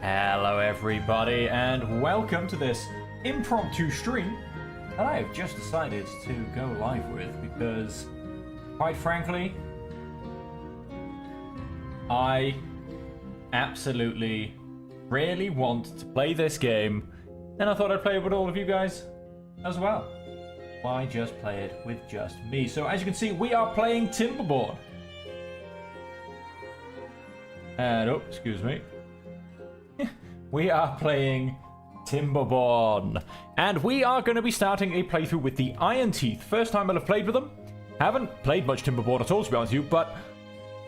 Hello everybody and welcome to this impromptu stream that I have just decided to go live with because, quite frankly, I absolutely really want to play this game and I thought I'd play it with all of you guys as well. Why just play it with just me? So as you can see, we are playing Timberborn. And, oh, excuse me. We are playing Timberborn. And we are going to be starting a playthrough with the Iron Teeth. First time I'll have played with them. Haven't played much Timberborn at all, to be honest with you, but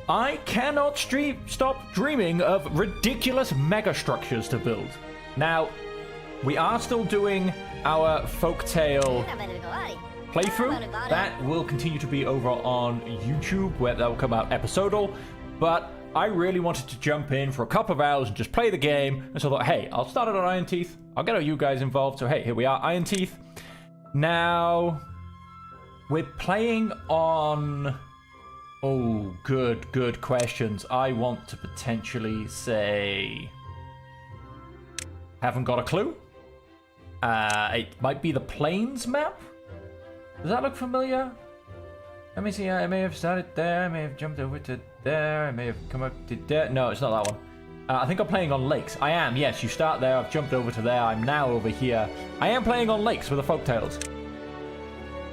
I cannot stop dreaming of ridiculous mega structures to build. Now, we are still doing our folktale playthrough. That will continue to be over on YouTube, where that will come out episodal, but I really wanted to jump in for a couple of hours and just play the game, and so I thought, hey, I'll start it on Iron Teeth. I'll get all you guys involved, so hey, here we are, Iron Teeth. Now, we're playing on... Oh, good questions. I want to potentially say... Haven't got a clue. It might be the Plains map? Does that look familiar? Let me see, I may have started there, I may have jumped over to there, I may have come up to there. No, it's not that one. I think I'm playing on lakes. I am, yes, you start there, I've jumped over to there, I'm now over here. I am playing on lakes with the folktales.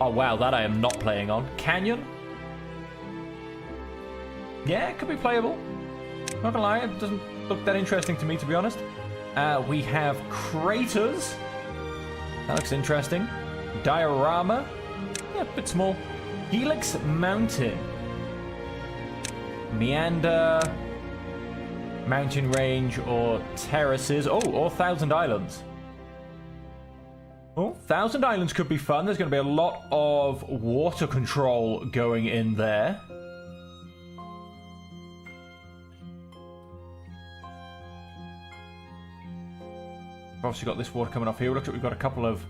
Oh wow, that I am not playing on. Canyon? Yeah, it could be playable. Not gonna lie, it doesn't look that interesting to me, to be honest. We have craters. That looks interesting. Diorama. Yeah, a bit small. Helix Mountain. Meander. Mountain range or terraces. Oh, or Thousand Islands. Oh, Thousand Islands could be fun. There's going to be a lot of water control going in there. We've obviously got this water coming off here. Looks like we've got a couple of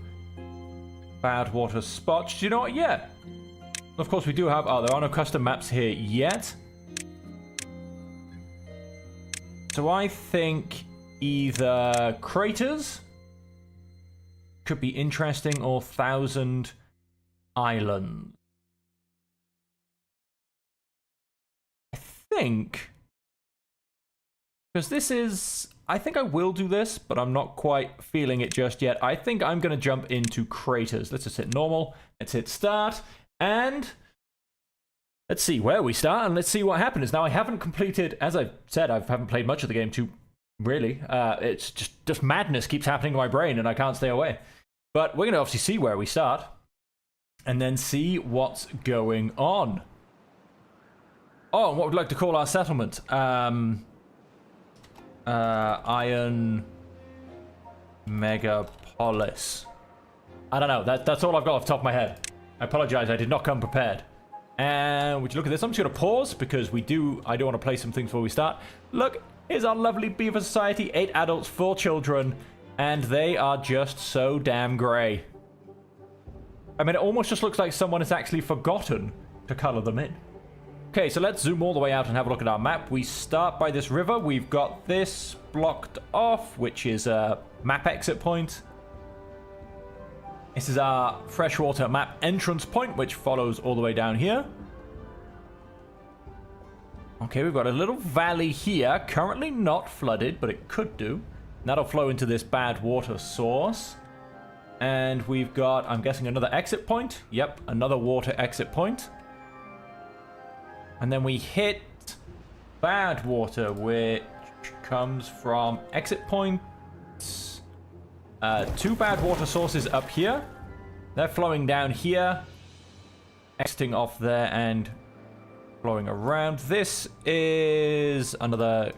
bad water spots. Do you know what? Yeah. Of course, we do have... Oh, there are no custom maps here yet. So I think either craters could be interesting or Thousand Islands. I think... Because this is... I think I will do this, but I'm not quite feeling it just yet. I think I'm going to jump into craters. Let's just hit normal. Let's hit start. And let's see where we start and let's see what happens. Now, I haven't completed, as I said, I haven't played much of the game too, really. It's just madness keeps happening to my brain and I can't stay away. But we're going to obviously see where we start and then see what's going on. Oh, and what we'd like to call our settlement. Iron Megapolis. I don't know. That's all I've got off the top of my head. I apologize. I did not come prepared. And would you look at this? I'm just going to pause because I do want to play some things before we start. Look, here's our lovely beaver society. 8 adults, 4 children, and they are just so damn grey. I mean, it almost just looks like someone has actually forgotten to color them in. Okay, so let's zoom all the way out and have a look at our map. We start by this river. We've got this blocked off, which is a map exit point. This is our freshwater map entrance point, which follows all the way down here. Okay, we've got a little valley here. Currently not flooded, but it could do. That'll flow into this bad water source. And we've got, I'm guessing, another exit point. Yep, another water exit point. And then we hit bad water, which comes from exit points. 2 bad water sources up here. They're flowing down here. Exiting off there and flowing around. This is another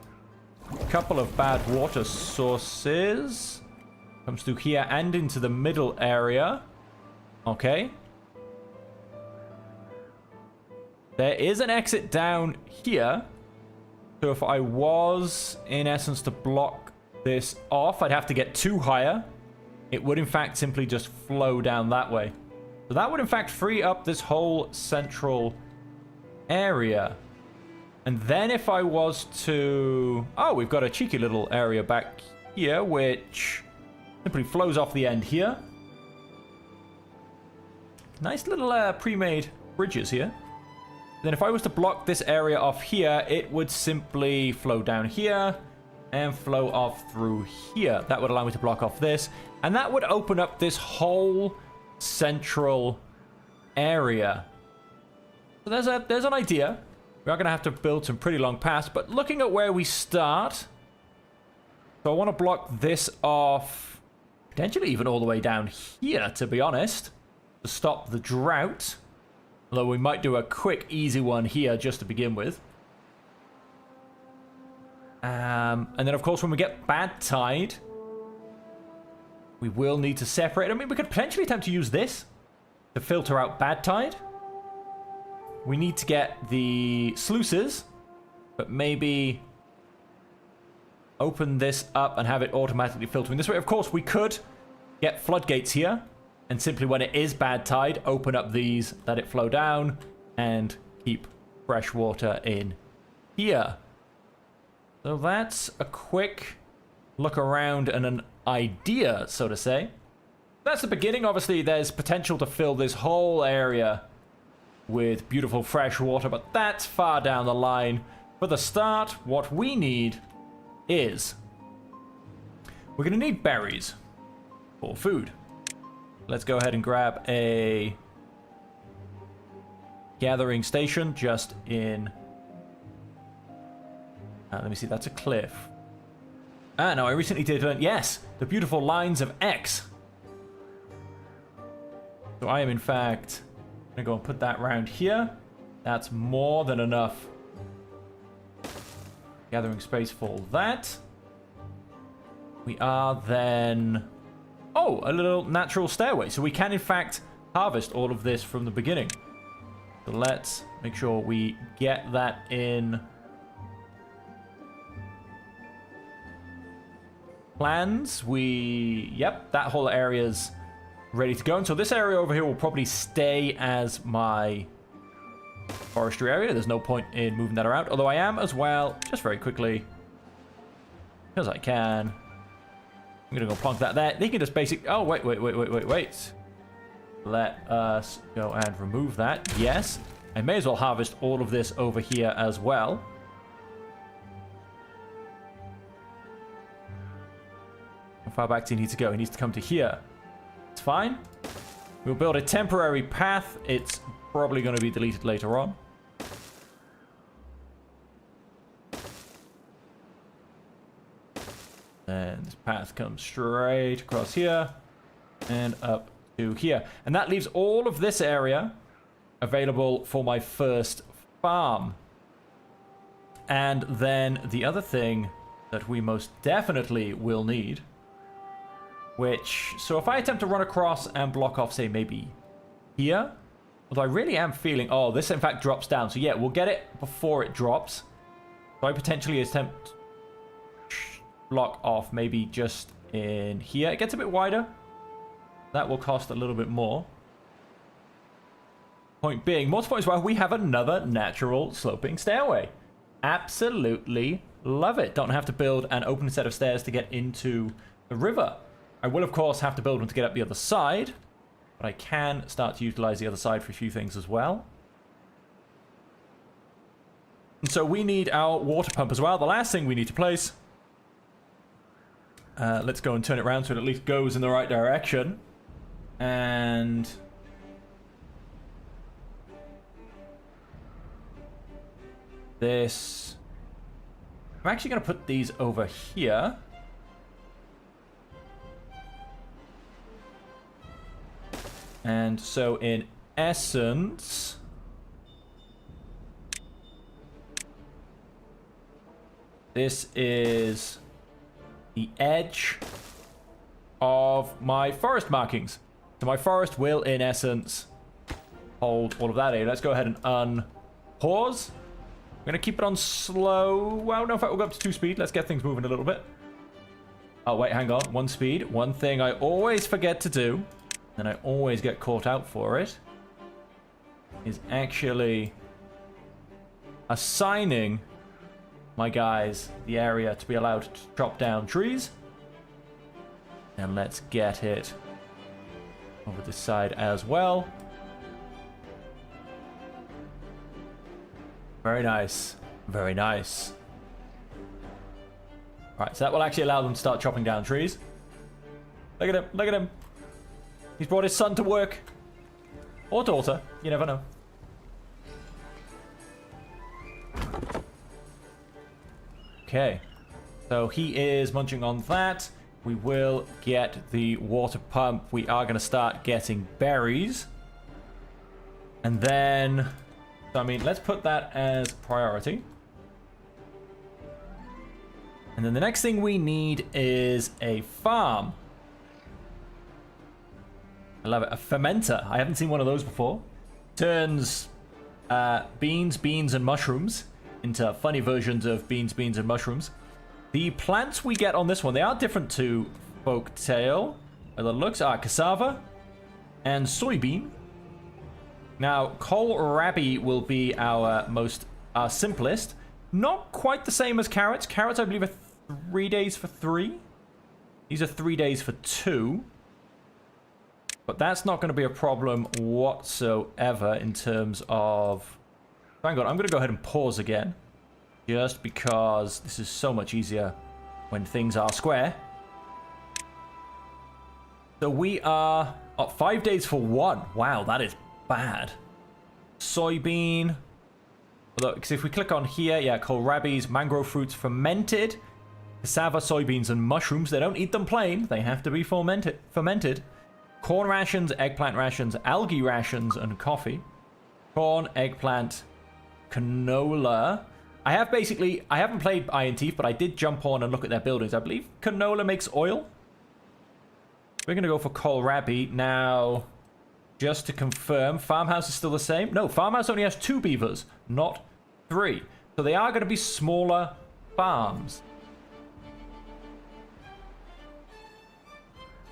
couple of bad water sources. Comes through here and into the middle area. Okay. There is an exit down here. So if I was, in essence, to block this off, I'd have to get 2 higher. It would, in fact, simply just flow down that way. So that would, in fact, free up this whole central area. And then if I was to... Oh, we've got a cheeky little area back here, which simply flows off the end here. Nice little pre-made bridges here. Then if I was to block this area off here, it would simply flow down here and flow off through here. That would allow me to block off this. And that would open up this whole central area. So there's an idea. We are going to have to build some pretty long paths, but looking at where we start, so I want to block this off, potentially even all the way down here, to be honest, to stop the drought. Although we might do a quick, easy one here just to begin with. And then, of course, when we get bad tide, we will need to separate. I mean, we could potentially attempt to use this to filter out bad tide. We need to get the sluices, but maybe open this up and have it automatically filtering this way. Of course, we could get floodgates here and simply when it is bad tide, open up these, let it flow down, and keep fresh water in here. So that's a quick look around and an idea, so to say. That's the beginning. Obviously, there's potential to fill this whole area with beautiful fresh water, but that's far down the line. For the start, what we need is we're going to need berries for food. Let's go ahead and grab a gathering station just in... let me see, that's a cliff. No, I recently did learn, yes, the beautiful lines of X. So I am, in fact, going to go and put that round here. That's more than enough gathering space for that. We are then... Oh, a little natural stairway. So we can, in fact, harvest all of this from the beginning. So let's make sure we get that in plans. Yep, that whole area's ready to go. And so this area over here will probably stay as my forestry area. There's no point in moving that around. Although I am as well, just very quickly, because I can. I'm going to go plonk that there. They can just basically... Oh, wait. Let us go and remove that. Yes. I may as well harvest all of this over here as well. How far back does he need to go? He needs to come to here. It's fine. We'll build a temporary path. It's probably going to be deleted later on. And this path comes straight across here and up to here. And that leaves all of this area available for my first farm. And then the other thing that we most definitely will need, which, so if I attempt to run across and block off, say, maybe here, although I really am feeling, oh, this in fact drops down. So yeah, we'll get it before it drops. So I potentially attempt block off maybe just in here. It gets a bit wider. That will cost a little bit more. Point being, more to point as well, we have another natural sloping stairway. Absolutely love it. Don't have to build an open set of stairs to get into the river. I will, of course, have to build one to get up the other side, but I can start to utilize the other side for a few things as well. And so we need our water pump as well. The last thing we need to place... let's go and turn it around so it at least goes in the right direction. And... this... I'm actually going to put these over here. And so in essence... this is the edge of my forest markings. So my forest will, in essence, hold all of that area. Let's go ahead and unpause. I'm going to keep it on slow. Well, no, in fact, we'll go up to 2 speed. Let's get things moving a little bit. Oh, wait, hang on. 1 speed. One thing I always forget to do, and I always get caught out for it, is actually assigning my guys the area to be allowed to chop down trees. And let's get it over this side as well. Very nice. Very nice. Alright, so that will actually allow them to start chopping down trees. Look at him. Look at him. He's brought his son to work. Or daughter. You never know. Okay. So he is munching on that. We will get the water pump. We are going to start getting berries. And then... So, I mean, let's put that as priority. And then the next thing we need is a farm. I love it. A fermenter. I haven't seen one of those before. Turns beans, and mushrooms into funny versions of beans, and mushrooms. The plants we get on this one, they are different to folktale. By the looks are cassava and soybean. Now, kohlrabi will be our simplest. Not quite the same as carrots. Carrots, I believe, are 3 days for 3. These are 3 days for 2. But that's not going to be a problem whatsoever in terms of... Hang on, I'm going to go ahead and pause again. Just because this is so much easier when things are square. So we are... 5 days for 1. Wow, that is bad. Soybean. Look, because if we click on here, yeah, kohlrabi's, mangrove fruits, fermented. Cassava, soybeans, and mushrooms. They don't eat them plain. They have to be fermented. Corn rations, eggplant rations, algae rations, and coffee. Corn, eggplant, canola. I haven't played Iron Teeth, but I did jump on and look at their buildings. I believe canola makes oil. We're going to go for kohlrabi. Now, just to confirm, farmhouse is still the same. No, farmhouse only has 2 beavers, not 3. So they are going to be smaller farms.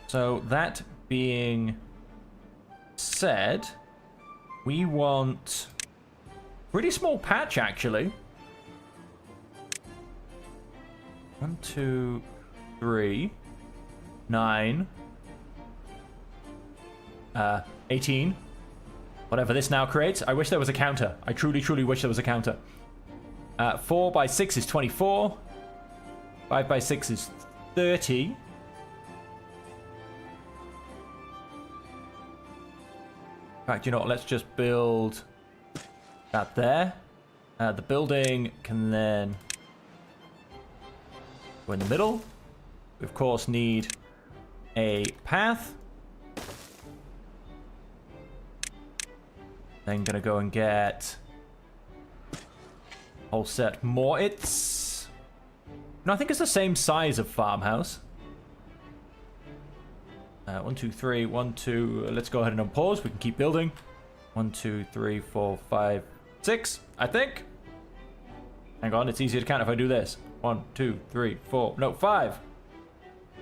So that being said, we want pretty small patch, actually. 1, 2, 3, 9, 18. Whatever this now creates. I wish there was a counter. I truly, truly wish there was a counter. 4 by 6 is 24. 5 by 6 is 30. In fact, you know what? Let's just build that there. The building can then go in the middle. We, of course, need a path. Then gonna go and get a whole set more. It's... No, I think it's the same size of farmhouse. 1, 2, 3, 1, 2. Let's go ahead and unpause. We can keep building. 1, 2, 3, 4, 5, 6, I think. Hang on, it's easier to count if I do this. 1, 2, 3, 4. No, 5.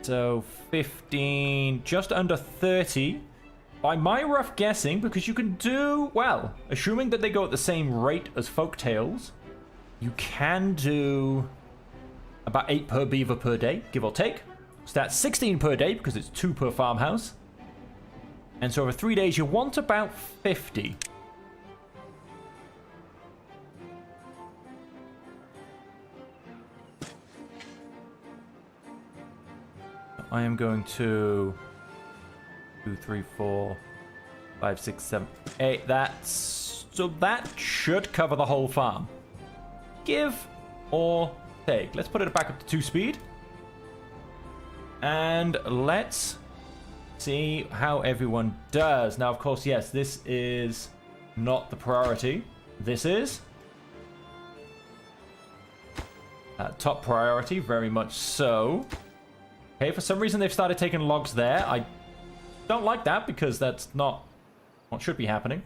So 15, just under 30. By my rough guessing, because you can do, well, assuming that they go at the same rate as folktales, you can do about 8 per beaver per day, give or take. So that's 16 per day because it's 2 per farmhouse. And so over 3 days, you want about 50. I am going to 2, 3, 4, 5, 6, 7, 8. So that should cover the whole farm. Give or take. Let's put it back up to 2 speed. And let's see how everyone does. Now, of course, yes, this is not the priority. This is top priority, very much so. Okay, for some reason they've started taking logs there. I don't like that because that's not what should be happening.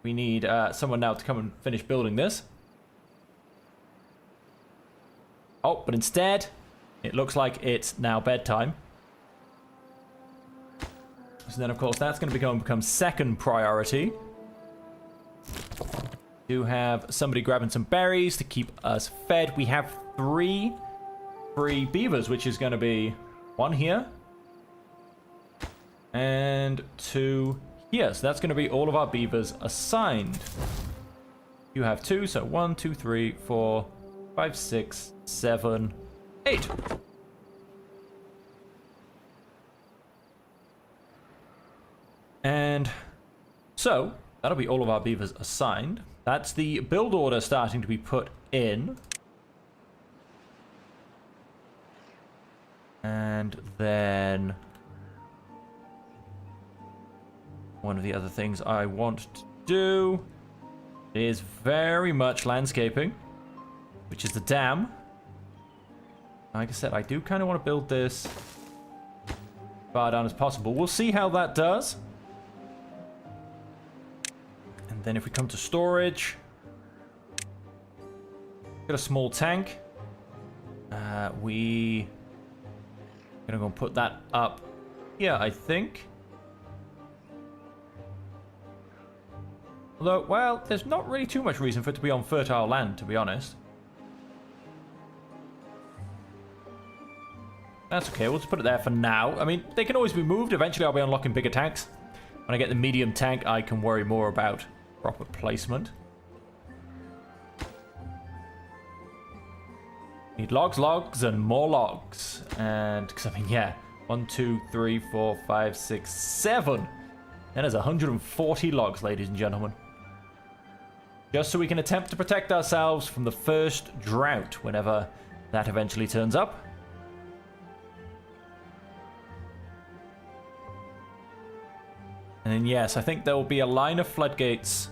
We need someone now to come and finish building this. Oh, but instead, it looks like it's now bedtime. So then, of course, that's going to become second priority. Do have somebody grabbing some berries to keep us fed. We have 3 free beavers, which is going to be 1 here and 2 here. So that's going to be all of our beavers assigned. You have 2, so 1, 2, 3, 4, 5, 6, 7, 8. And so that'll be all of our beavers assigned. That's the build order starting to be put in. And then one of the other things I want to do is very much landscaping, which is the dam. Like I said, I do kind of want to build this far down as possible. We'll see how that does. And then if we come to storage, got a small tank. We gonna go and put that up here, I think. Although, well, there's not really too much reason for it to be on fertile land, to be honest. That's okay, we'll just put it there for now. I mean, they can always be moved. Eventually I'll be unlocking bigger tanks. When I get the medium tank, I can worry more about proper placement. Need logs, logs, and more logs. And, because I mean, yeah. 1, 2, 3, 4, 5, 6, 7. And there's 140 logs, ladies and gentlemen. Just so we can attempt to protect ourselves from the first drought, whenever that eventually turns up. And then, yes, I think there will be a line of floodgates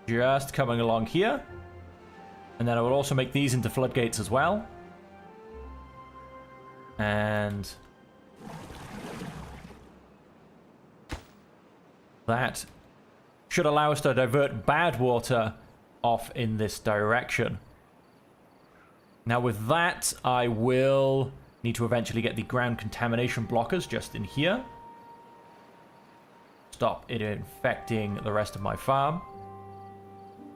just coming along here. And then I will also make these into floodgates as well. And that should allow us to divert bad water off in this direction. Now with that, I will need to eventually get the ground contamination blockers just in here. Stop it infecting the rest of my farm.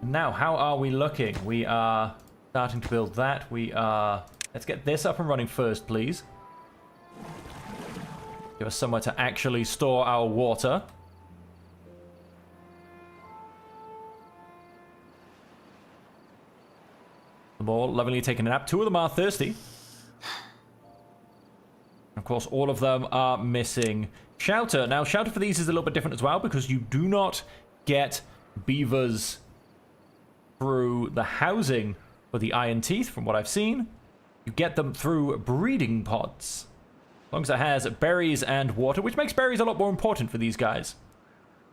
Now, how are we looking? We are starting to build that. We are... Let's get this up and running first, please. Give us somewhere to actually store our water. Them all lovingly taking a nap. 2 of them are thirsty. Of course, all of them are missing shelter. Now, shelter for these is a little bit different as well, because you do not get beavers through the housing for the iron teeth, from what I've seen. You get them through breeding pods. As long as it has berries and water, which makes berries a lot more important for these guys.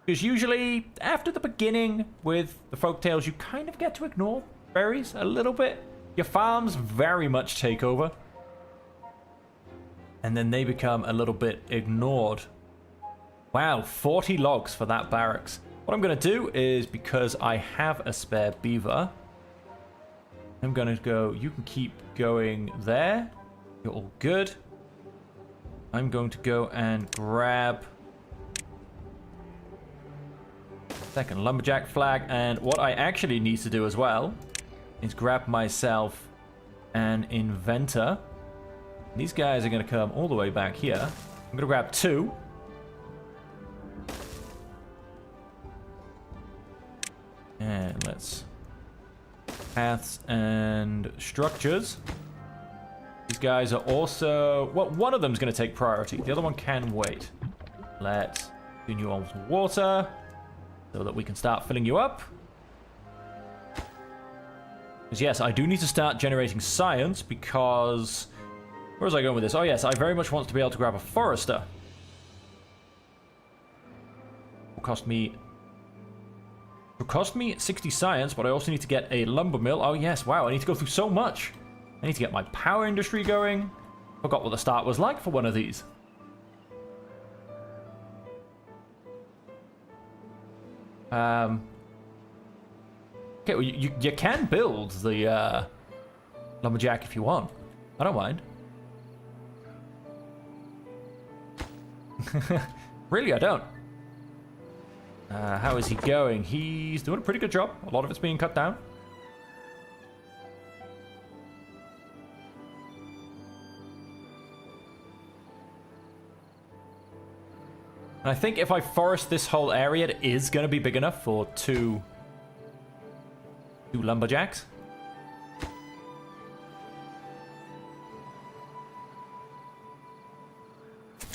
Because usually, after the beginning with the folktales, you kind of get to ignore berries a little bit. Your farms very much take over. And then they become a little bit ignored. Wow, 40 logs for that barracks. What I'm going to do is, because I have a spare beaver, I'm going to go, you can keep going there. You're all good. I'm going to go and grab second lumberjack flag. And what I actually need to do as well is grab myself an inventor. These guys are going to come all the way back here. I'm going to grab 2. And let's... Paths and structures. These guys are also... Well, one of them is going to take priority. The other one can wait. Let's tune you on with water so that we can start filling you up. Because yes, I do need to start generating science because... Where was I going with this? Oh yes, I very much want to be able to grab a forester. It will cost me 60 science, but I also need to get a lumber mill. Oh yes, wow, I need to go through so much. I need to get my power industry going. Forgot what the start was like for one of these. Okay, well, you can build the lumberjack if you want. I don't mind. Really, I don't. How is he going? He's doing a pretty good job. A lot of it's being cut down. And I think if I forest this whole area, it is going to be big enough for two lumberjacks.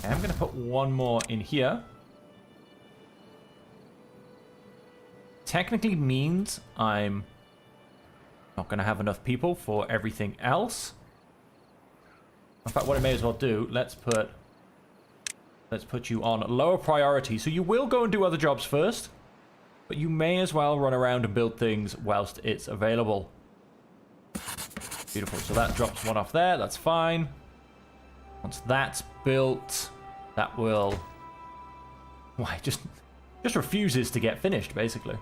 I'm going to put one more in here. Technically means I'm not going to have enough people for everything else. In fact, what I may as well do, let's put you on lower priority. So you will go and do other jobs first, but you may as well run around and build things whilst it's available. Beautiful. So that drops one off there. That's fine. Once that's built, that will... Why, just refuses to get finished, basically.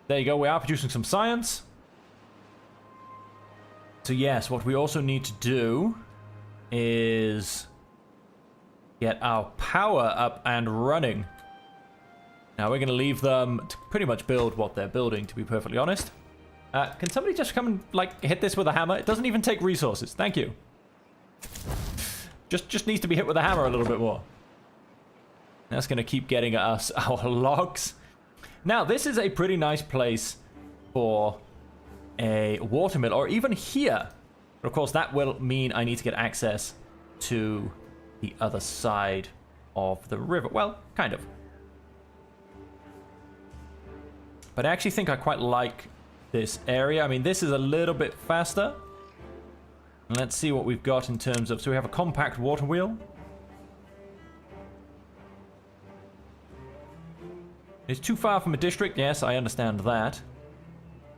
There you go. We are producing some science. So yes, what we also need to do is get our power up and running. Now we're going to leave them to pretty much build what they're building, to be perfectly honest. Can somebody just come and, like, hit this with a hammer? It doesn't even take resources. Thank you. Just needs to be hit with a hammer a little bit more. That's going to keep getting us our logs. Now, this is a pretty nice place for a watermill, or even here. But of course, that will mean I need to get access to the other side of the river. Well, kind of. But I actually think I quite like this area. I mean, this is a little bit faster. Let's see what we've got in terms of... So we have a compact water wheel. It's too far from a district. Yes, I understand that.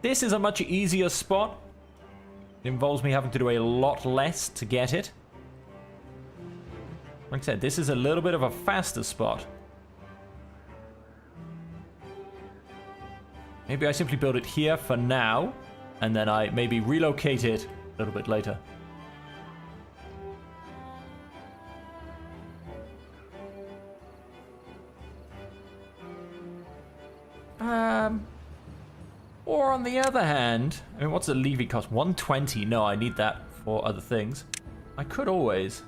This is a much easier spot. It involves me having to do a lot less to get it. Like I said, this is a little bit of a faster spot. Maybe I simply build it here for now, and then I maybe relocate it a little bit later. Or on the other hand, I mean, what's the levy cost? 120? No, I need that for other things. I could always...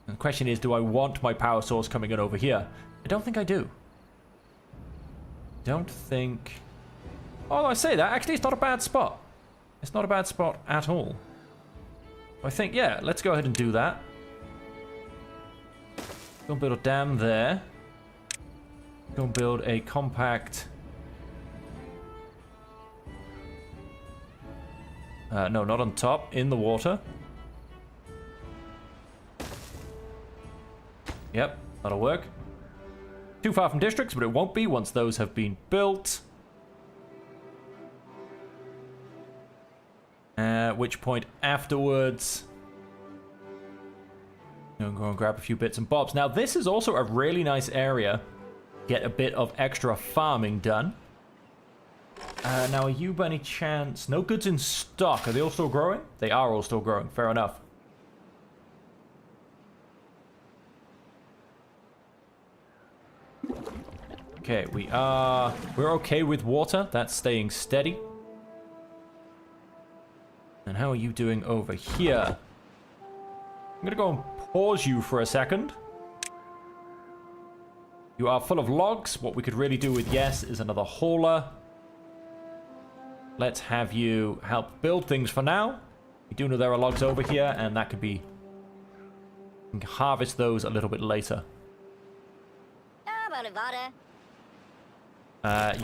And the question is, do I want my power source coming in over here? I don't think I do. Don't think... Oh, I say that. Actually, it's not a bad spot. It's not a bad spot at all. I think, yeah, let's go ahead and do that. Go and build a dam there. Go and build a compact... no, not on top. In the water. Yep, that'll work. Too far from districts, but it won't be once those have been built. At which point afterwards... Go and grab a few bits and bobs. Now, this is also a really nice area. Get a bit of extra farming done. Now, are you by any chance... No goods in stock. Are they all still growing? They are all still growing. Fair enough. Okay, we're okay with water. That's staying steady. And how are you doing over here? I'm gonna go and pause you for a second. You are full of logs. What we could really do with yes is another hauler. Let's have you help build things for now. We do know there are logs over here, and that could be... We can harvest those a little bit later.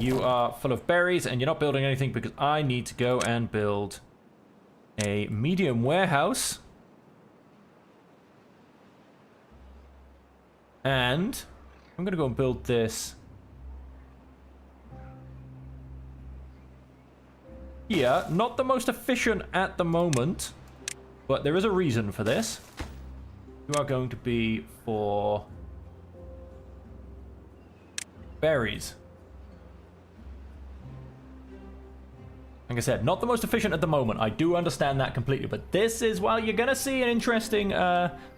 You are full of berries, and you're not building anything because I need to go and build a medium warehouse. And I'm going to go and build this here. Not the most efficient at the moment, but there is a reason for this. You are going to be for berries. Like I said, not the most efficient at the moment. I do understand that completely. But this is, well, you're going to see an interesting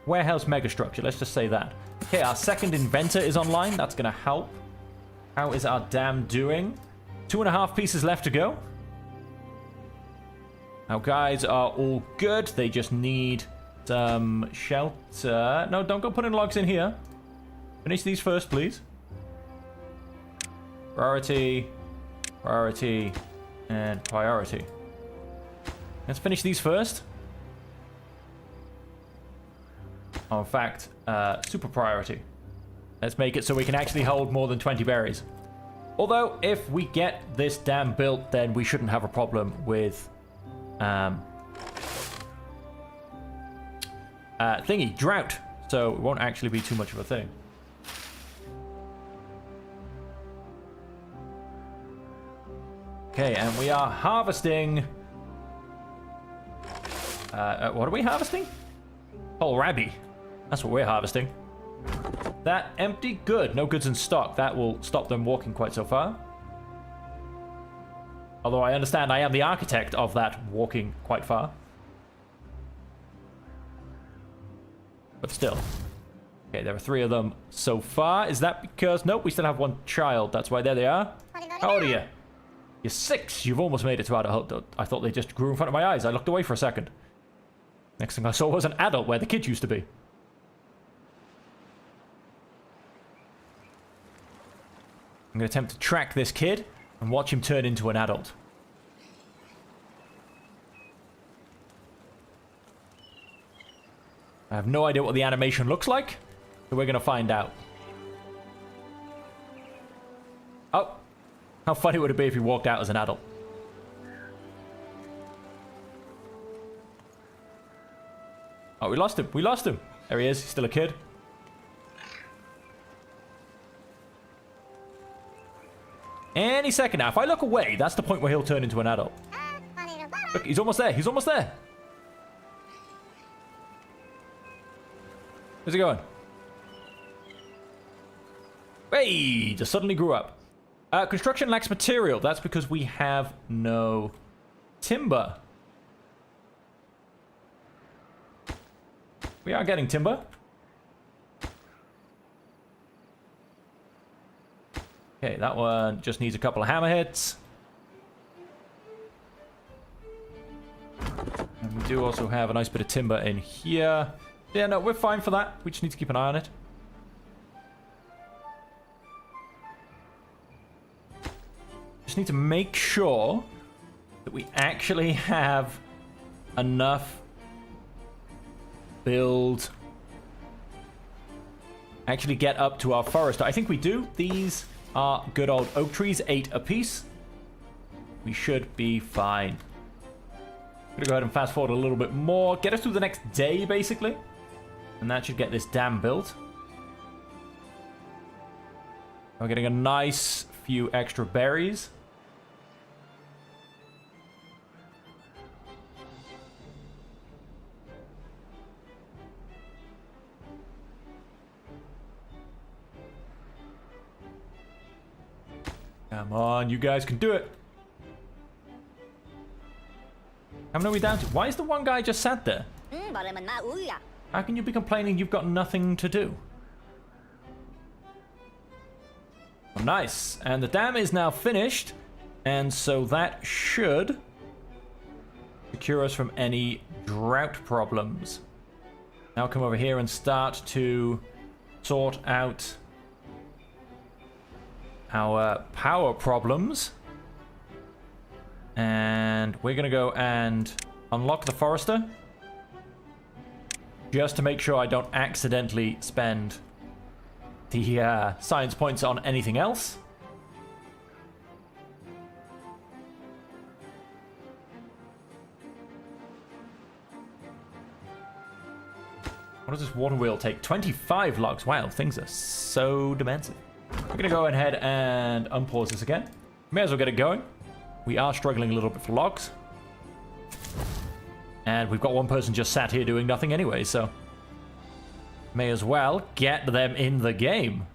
warehouse megastructure. Let's just say that. Okay, our second inventor is online. That's going to help. How is our dam doing? 2.5 pieces left to go. Our guys are all good. They just need some shelter. No, don't go putting logs in here. Finish these first, please. Priority. Priority. And priority. Let's finish these first. Oh, in fact, super priority. Let's make it so we can actually hold more than 20 berries. Although, if we get this dam built, then we shouldn't have a problem with drought. So it won't actually be too much of a thing. Okay, and we are harvesting. What are we harvesting? Kohlrabi. That's what we're harvesting. That empty? Good. No goods in stock. That will stop them walking quite so far. Although I understand I am the architect of that walking quite far. But still. Okay, there are 3 of them so far. Is that because... Nope, we still have 1 child. That's why there they are. How old are you? You're 6. You've almost made it to adulthood. I thought they just grew in front of my eyes. I looked away for a second. Next thing I saw was an adult where the kid used to be. I'm going to attempt to track this kid and watch him turn into an adult. I have no idea what the animation looks like, so we're going to find out. Oh. How funny would it be if he walked out as an adult? Oh, we lost him. We lost him. There he is. He's still a kid. Any second now. If I look away, that's the point where he'll turn into an adult. Look, he's almost there. He's almost there. Where's he going? Hey, just suddenly grew up. Construction lacks material. That's because we have no timber. We are getting timber. Okay, that one just needs a couple of hammer hits. And we do also have a nice bit of timber in here. Yeah, no, we're fine for that. We just need to keep an eye on it. Just need to make sure that we actually have enough build. Actually get up to our forest. I think we do. These are good old oak trees, 8 apiece. We should be fine. I'm gonna go ahead and fast forward a little bit more. Get us through the next day, basically. And that should get this dam built. We're getting a nice few extra berries. Come on, you guys can do it. How many are we down to? Why is the one guy just sat there? How can you be complaining you've got nothing to do? Oh, nice. And the dam is now finished. And so that should secure us from any drought problems. Now come over here and start to sort out our power problems. And we're going to go and unlock the forester. Just to make sure I don't accidentally spend the science points on anything else. What does this water wheel take? 25 logs. Wow, things are so dimensive. We're going to go ahead and unpause this again. May as well get it going. We are struggling a little bit for logs. And we've got one person just sat here doing nothing anyway, so may as well get them in the game.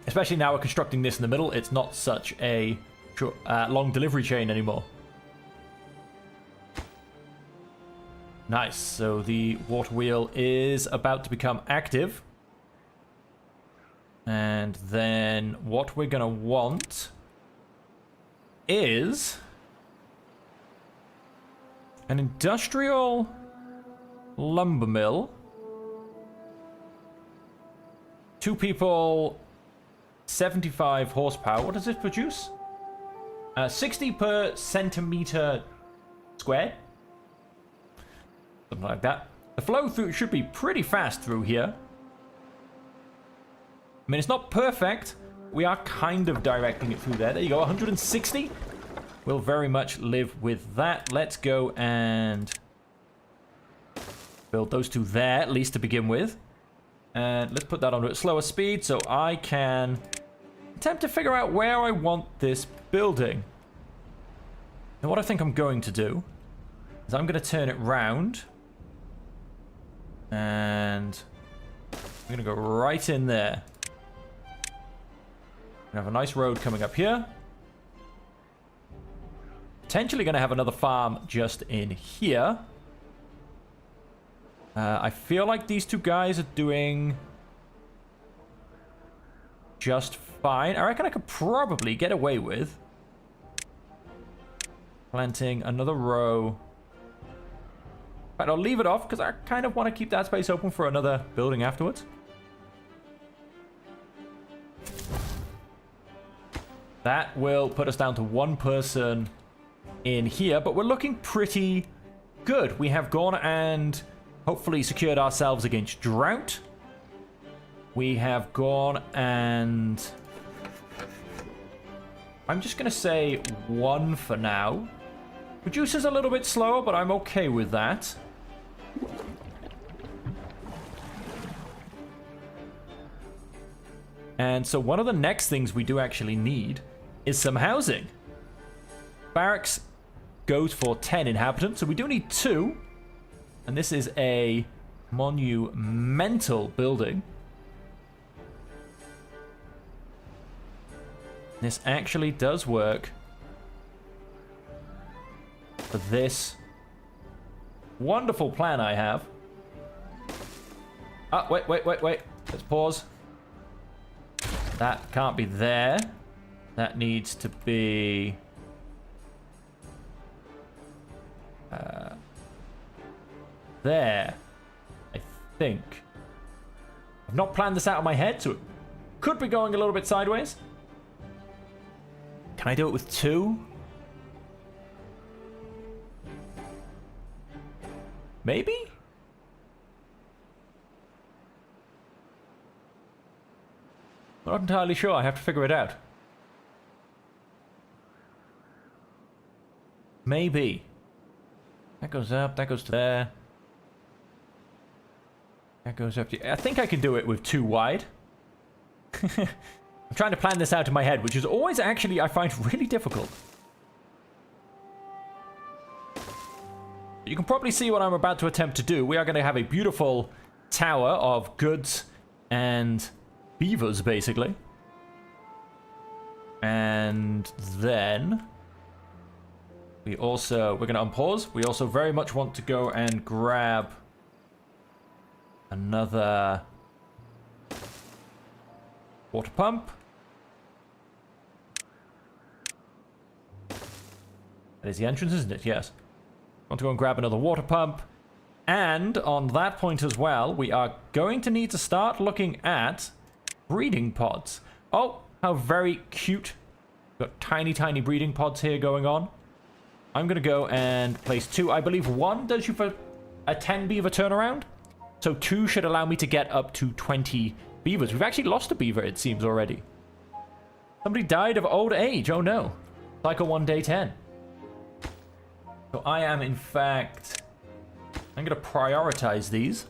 Especially now we're constructing this in the middle, it's not such a long delivery chain anymore. Nice. So the water wheel is about to become active. And then what we're going to want is an industrial lumber mill. 2 people, 75 horsepower. What does this produce? 60 per centimeter squared. Something like that. The flow through should be pretty fast through here. I mean, it's not perfect. We are kind of directing it through there. There you go, 160. We'll very much live with that. Let's go and build those 2 there, at least to begin with. And let's put that onto a slower speed so I can attempt to figure out where I want this building. And what I think I'm going to do is I'm going to turn it round. And I'm going to go right in there. We have a nice road coming up here. Potentially going to have another farm just in here. I feel like these 2 guys are doing just fine. I reckon I could probably get away with planting another row. But I'll leave it off because I kind of want to keep that space open for another building afterwards. That will put us down to 1 person in here, but we're looking pretty good. We have gone and hopefully secured ourselves against drought. We have gone and I'm just going to say 1 for now. Producer's a little bit slower, but I'm okay with that. And so one of the next things we do actually need is some housing. Barracks goes for 10 inhabitants, so we do need 2. And this is a monumental building. This actually does work for this wonderful plan I have. Wait. Let's pause. That can't be there. That needs to be... there. I think. I've not planned this out in my head, so it could be going a little bit sideways. Can I do it with 2? Maybe? I'm not entirely sure. I have to figure it out. Maybe. That goes up. That goes to there. That goes up to... I think I can do it with 2 wide. I'm trying to plan this out in my head, which is always actually, I find, really difficult. You can probably see what I'm about to attempt to do. We are going to have a beautiful tower of goods and beavers, basically. And then we're going to unpause. We also very much want to go and grab another water pump. That is the entrance, isn't it? Yes. Want to go and grab another water pump. And on that point as well, we are going to need to start looking at breeding pods. Oh, how very cute. Got tiny, tiny breeding pods here going on. I'm going to go and place 2. I believe 1 does you for a 10 beaver turnaround. So 2 should allow me to get up to 20 beavers. We've actually lost a beaver, it seems, already. Somebody died of old age. Oh, no. Cycle 1, day 10. So I am, in fact... I'm going to prioritize these.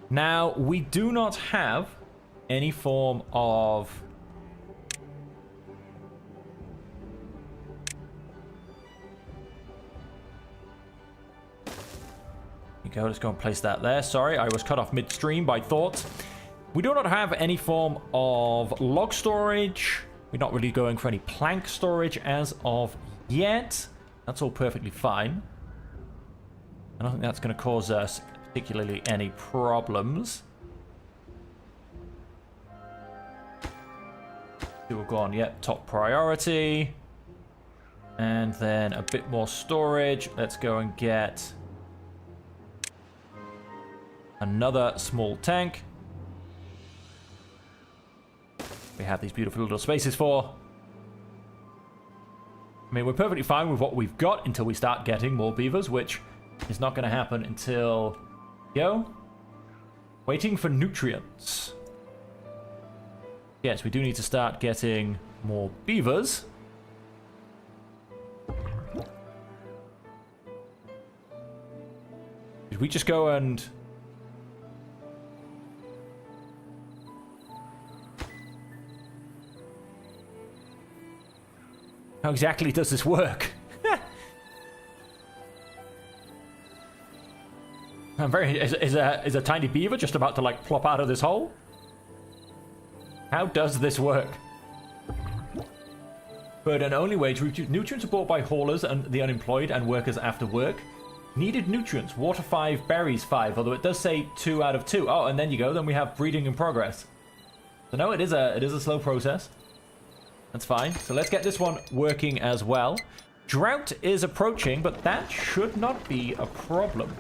Now, we do not have any form of... Go, let's go and place that there. Sorry, I was cut off midstream by thoughts. We do not have any form of log storage We're not really going for any plank storage as of yet. That's all perfectly fine. I don't think that's going to cause us particularly any problems. We'll go on, yep, top priority. And then a bit more storage. Let's go and get another small tank. We have these beautiful little spaces for. I mean, we're perfectly fine with what we've got until we start getting more beavers, which is not going to happen until... Waiting for nutrients. Yes, we do need to start getting more beavers. Did we just go and... How exactly does this work? I'm very... Is a tiny beaver just about to, like, plop out of this hole? How does this work? Bird and only wage. Nutrients are bought by haulers and the unemployed and workers after work. Needed nutrients. Water 5, berries 5. Although it does say 2 out of 2. Oh, and then you go. Then we have breeding in progress. So no, it is a slow process. That's fine. So let's get this one working as well. Drought is approaching, but that should not be a problem.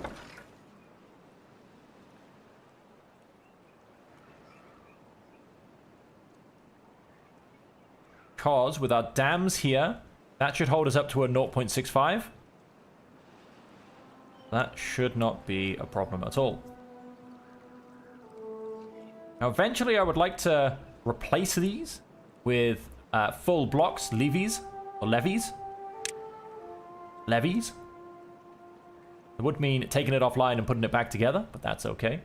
Because with our dams here, that should hold us up to a 0.65. That should not be a problem at all. Now, eventually, I would like to replace these with full blocks, levies, or levies. Levies. It would mean taking it offline and putting it back together, but that's okay.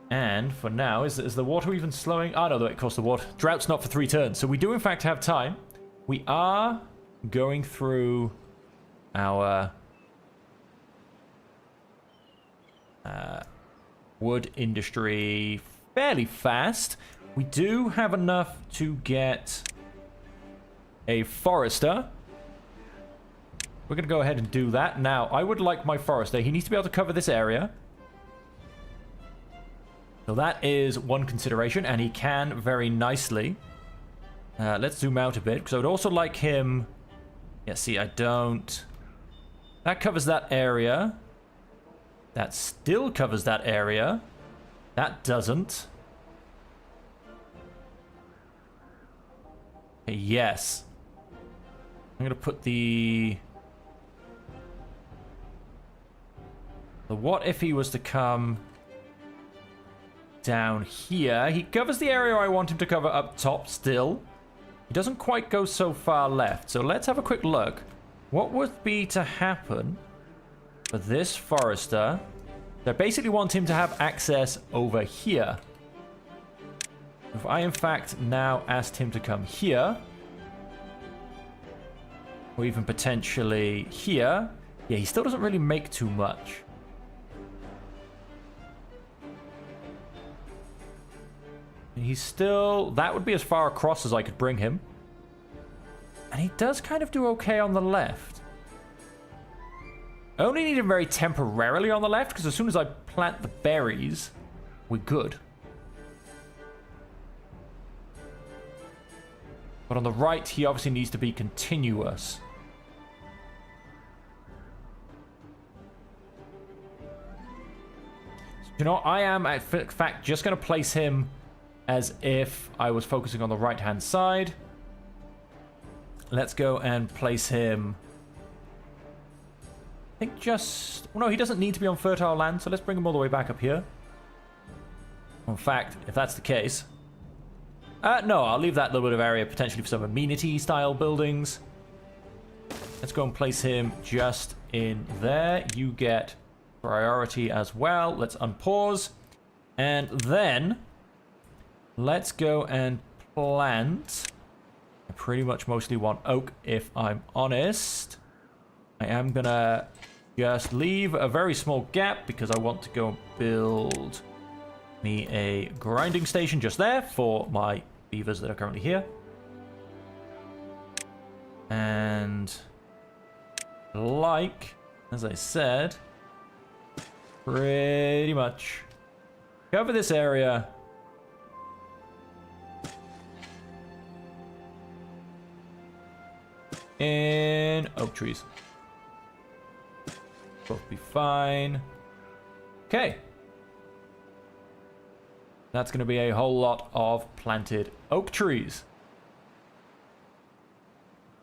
And for now, is the water even slowing? Oh, no, of course, the water. Drought's not for 3 turns. So we do, in fact, have time. We are going through our wood industry fairly fast. We do have enough to get a forester. We're going to go ahead and do that. Now, I would like my forester. He needs to be able to cover this area. So that is one consideration, and he can very nicely. Let's zoom out a bit, because I would also like him... Yeah, see, I don't... That covers that area. That still covers that area. That doesn't. Okay, yes. I'm going to put the... What if he was to come... down here? He covers the area I want him to cover up top still. He doesn't quite go so far left. So let's have a quick look. What would be to happen for this forester? They basically want him to have access over here. If I, in fact, now asked him to come here, or even potentially here, yeah, he still doesn't really make too much. He's still... That would be as far across as I could bring him. And he does kind of do okay on the left. I only need him very temporarily on the left, because as soon as I plant the berries, we're good. But on the right, he obviously needs to be continuous. You know, I am, in fact, just going to place him as if I was focusing on the right-hand side. Let's go and place him... I think just... Well, no, he doesn't need to be on fertile land, so let's bring him all the way back up here. In fact, if that's the case... no, I'll leave that little bit of area potentially for some amenity-style buildings. Let's go and place him just in there. You get priority as well. Let's unpause. And then... Let's go and plant. I pretty much mostly want oak, if I'm honest. I am going to just leave a very small gap because I want to go build me a grinding station just there for my beavers that are currently here. And like, as I said, pretty much cover this area. In oak trees. Both be fine. Okay. That's going to be a whole lot of planted oak trees.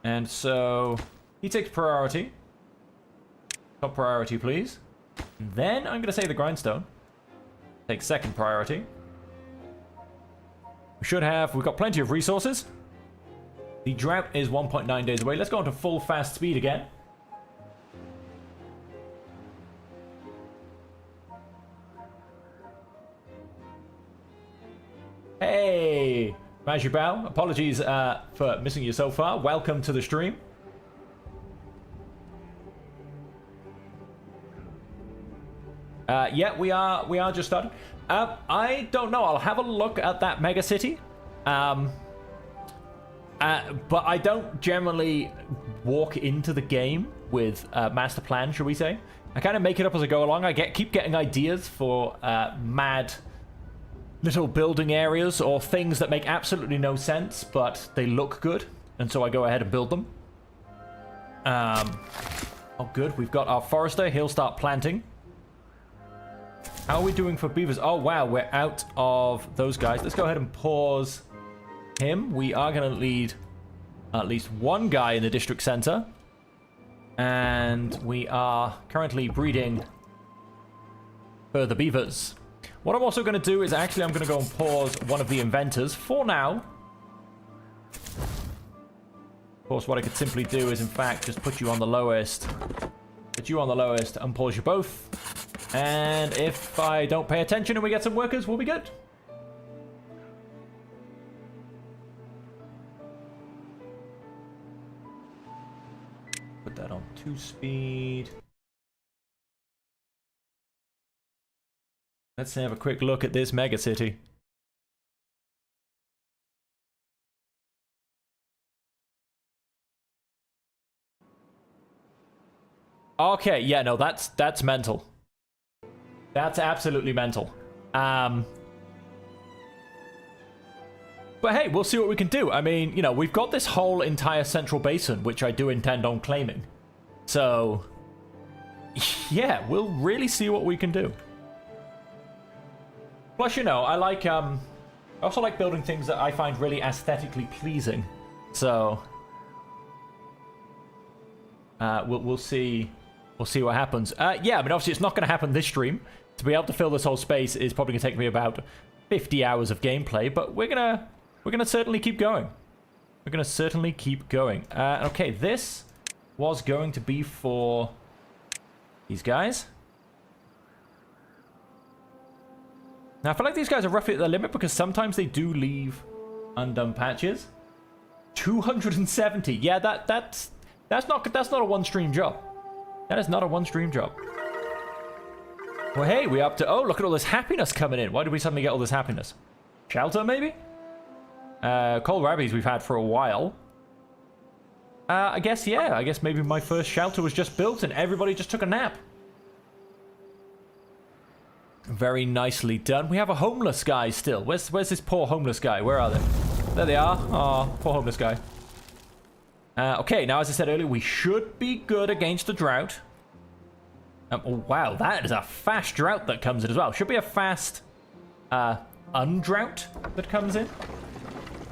And so he takes priority. Top priority, please. And then I'm going to say the grindstone takes second priority. We've got plenty of resources. The drought is 1.9 days away. Let's go on to full fast speed again. Hey, Majubao. Apologies for missing you so far. Welcome to the stream. Yeah, we are just starting. I don't know. I'll have a look at that mega city. But I don't generally walk into the game with a master plan, shall we say. I kind of make it up as I go along. I keep getting ideas for mad little building areas or things that make absolutely no sense, but they look good. And so I go ahead and build them. Oh, good. We've got our forester. He'll start planting. How are we doing for beavers? Oh, wow. We're out of those guys. Let's go ahead and pause him. We are going to lead at least one guy in the district center. And we are currently breeding further beavers. What I'm also going to do is I'm going to go and pause one of the inventors for now. Of course, what I could simply do is, in fact, just put you on the lowest. Put you on the lowest and pause you both. And if I don't pay attention and we get some workers, we'll be good. Put that on 2 speed. Let's have a quick look at this mega city. Okay, yeah, no, that's mental. That's absolutely mental. But hey, we'll see what we can do. I mean, you know, we've got this whole entire central basin, which I do intend on claiming. So, yeah, we'll really see what we can do. Plus, you know, I also like building things that I find really aesthetically pleasing. So, we'll see. We'll see what happens. Yeah, I mean, obviously, it's not going to happen this stream. To be able to fill this whole space is probably going to take me about 50 hours of gameplay, but we're gonna certainly keep going. We're gonna certainly keep going. Okay, this was going to be for these guys. Now, I feel like these guys are roughly at the limit because sometimes they do leave undone patches. 270. Yeah, that's not a one-stream job. That is not a one-stream job. Well, hey, we're up to... Oh, look at all this happiness coming in. Why did we suddenly get all this happiness? Shelter, maybe? Cold rabies we've had for a while. I guess, yeah. I guess maybe my first shelter was just built and everybody just took a nap. Very nicely done. We have a homeless guy still. Where's this poor homeless guy? Where are they? There they are. Oh, poor homeless guy. Okay, now as I said earlier, we should be good against the drought. Oh, wow, that is a fast drought that comes in as well. Should be a fast undrought that comes in.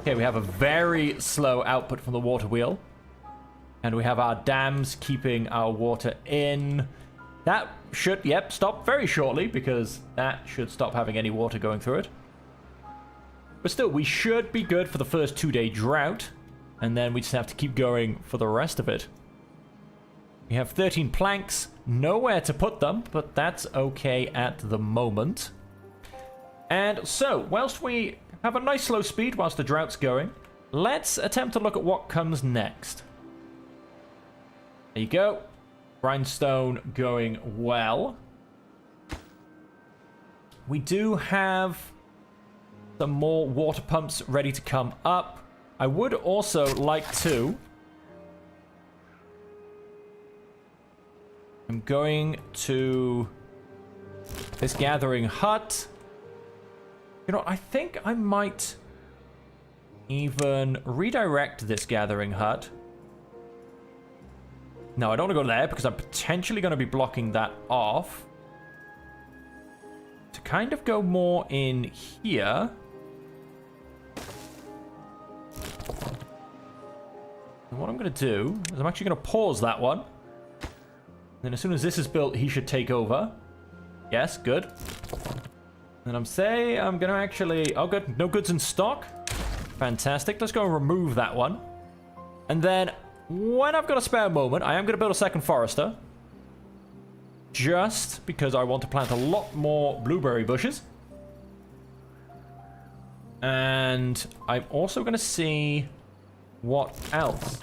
Okay, we have a very slow output from the water wheel. And we have our dams keeping our water in. That should, yep, stop very shortly because that should stop having any water going through it. But still, we should be good for the first 2-day drought. And then we just have to keep going for the rest of it. We have 13 planks. Nowhere to put them, but that's okay at the moment. And so, whilst we have a nice slow speed whilst the drought's going, let's attempt to look at what comes next. There you go. Grindstone going well. We do have some more water pumps ready to come up. I would also like to... I'm going to this gathering hut. You know, I think I might even redirect this gathering hut. No, I don't want to go there because I'm potentially going to be blocking that off. To kind of go more in here. And what I'm going to do is I'm actually going to pause that one. Then as soon as this is built, he should take over. Yes, good. And I'm going to actually... Oh, good. No goods in stock. Fantastic. Let's go and remove that one. And then, when I've got a spare moment, I am going to build a second forester. Just because I want to plant a lot more blueberry bushes. And I'm also going to see what else.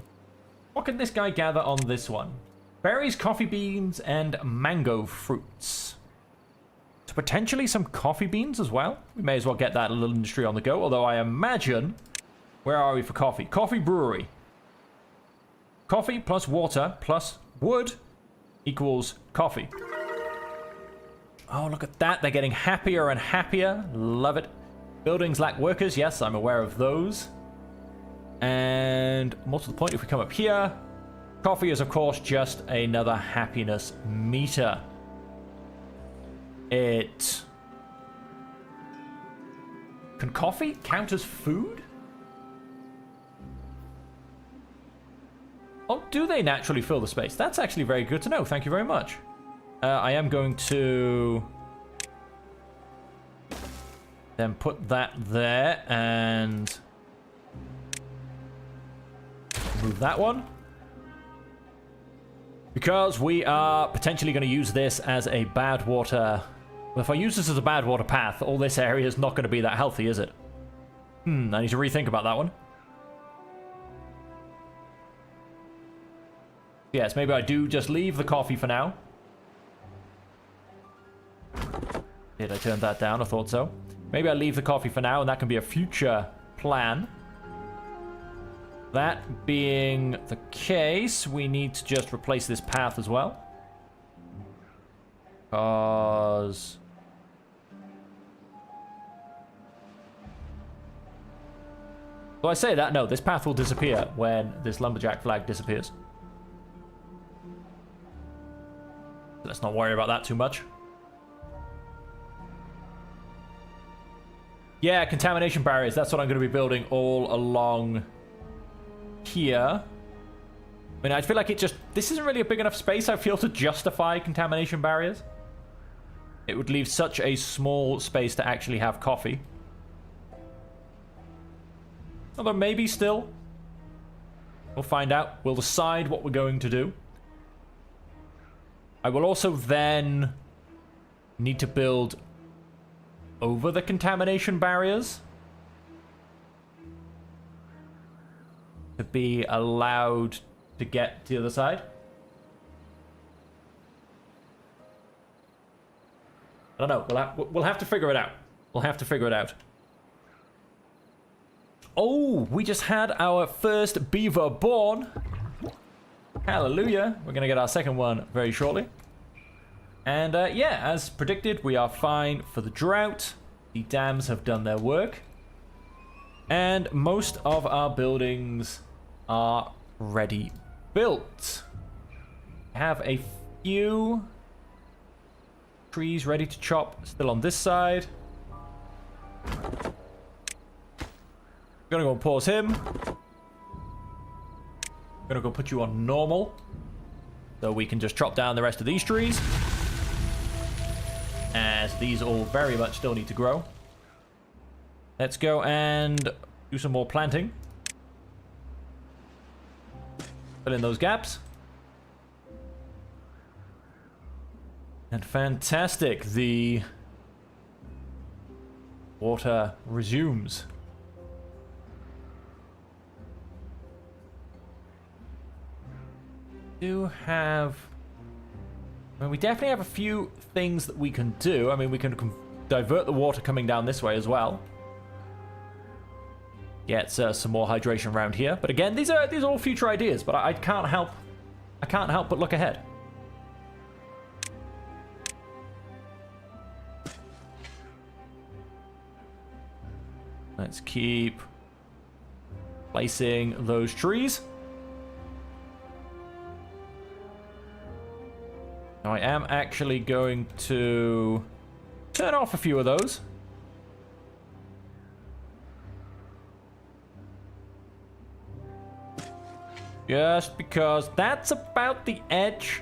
What can this guy gather on this one? Berries, coffee beans, and mango fruits. So potentially some coffee beans as well. We may as well get that little industry on the go. Although I imagine... Where are we for coffee? Coffee brewery. Coffee plus water plus wood equals coffee. Oh, look at that. They're getting happier and happier. Love it. Buildings lack workers. Yes, I'm aware of those. And more to the point, if we come up here... Coffee is, of course, just another happiness meter. Can coffee count as food? Oh, do they naturally fill the space? That's actually very good to know. Thank you very much. I am going to... then put that there and... move that one. Because we are potentially going to use this as a bad water... Well, if I use this as a bad water path, all this area is not going to be that healthy, is it? I need to rethink about that one. Yes, maybe I do just leave the coffee for now. Did I turn that down? I thought so. Maybe I leave the coffee for now, and that can be a future plan. That being the case, we need to just replace this path as well. Because... well, I say that, no, this path will disappear when this lumberjack flag disappears. Let's not worry about that too much. Yeah, contamination barriers. That's what I'm going to be building all along here. I mean, I feel like this isn't really a big enough space, I feel, to justify contamination barriers. It would leave such a small space to actually have coffee. Although maybe still. We'll find out. We'll decide what we're going to do. I will also then need to build over the contamination barriers to be allowed to get to the other side. I don't know. We'll have to figure it out. We'll have to figure it out. Oh, we just had our first beaver born. Hallelujah. We're going to get our second one very shortly. And yeah, as predicted, we are fine for the drought. The dams have done their work. And most of our buildings are ready built. We have a few trees ready to chop still on this side. Gonna go and pause him. Gonna go put you on normal, so we can just chop down the rest of these trees, as these all very much still need to grow. Let's go and do some more planting. Fill in those gaps. And fantastic, the water resumes. Do have... I mean, we definitely have a few things that we can do. I mean, we can divert the water coming down this way as well. get some more hydration around here. But again, these are all future ideas, but I can't help but look ahead. Let's keep placing those trees. Now I am actually going to turn off a few of those. Just because that's about the edge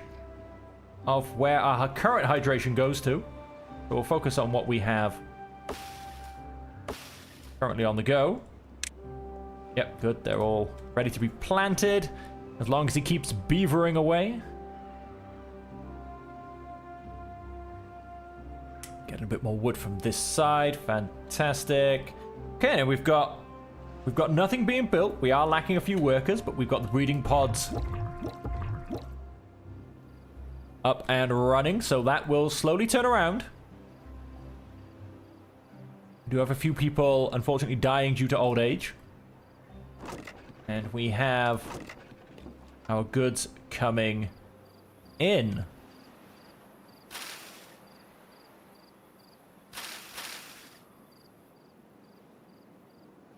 of where our current hydration goes to. So we'll focus on what we have currently on the go. Yep, good. They're all ready to be planted. As long as he keeps beavering away. Getting a bit more wood from this side. Fantastic. Okay, now we've got nothing being built. We are lacking a few workers, but we've got the breeding pods up and running, so that will slowly turn around. We do have a few people, unfortunately, dying due to old age. And we have our goods coming in.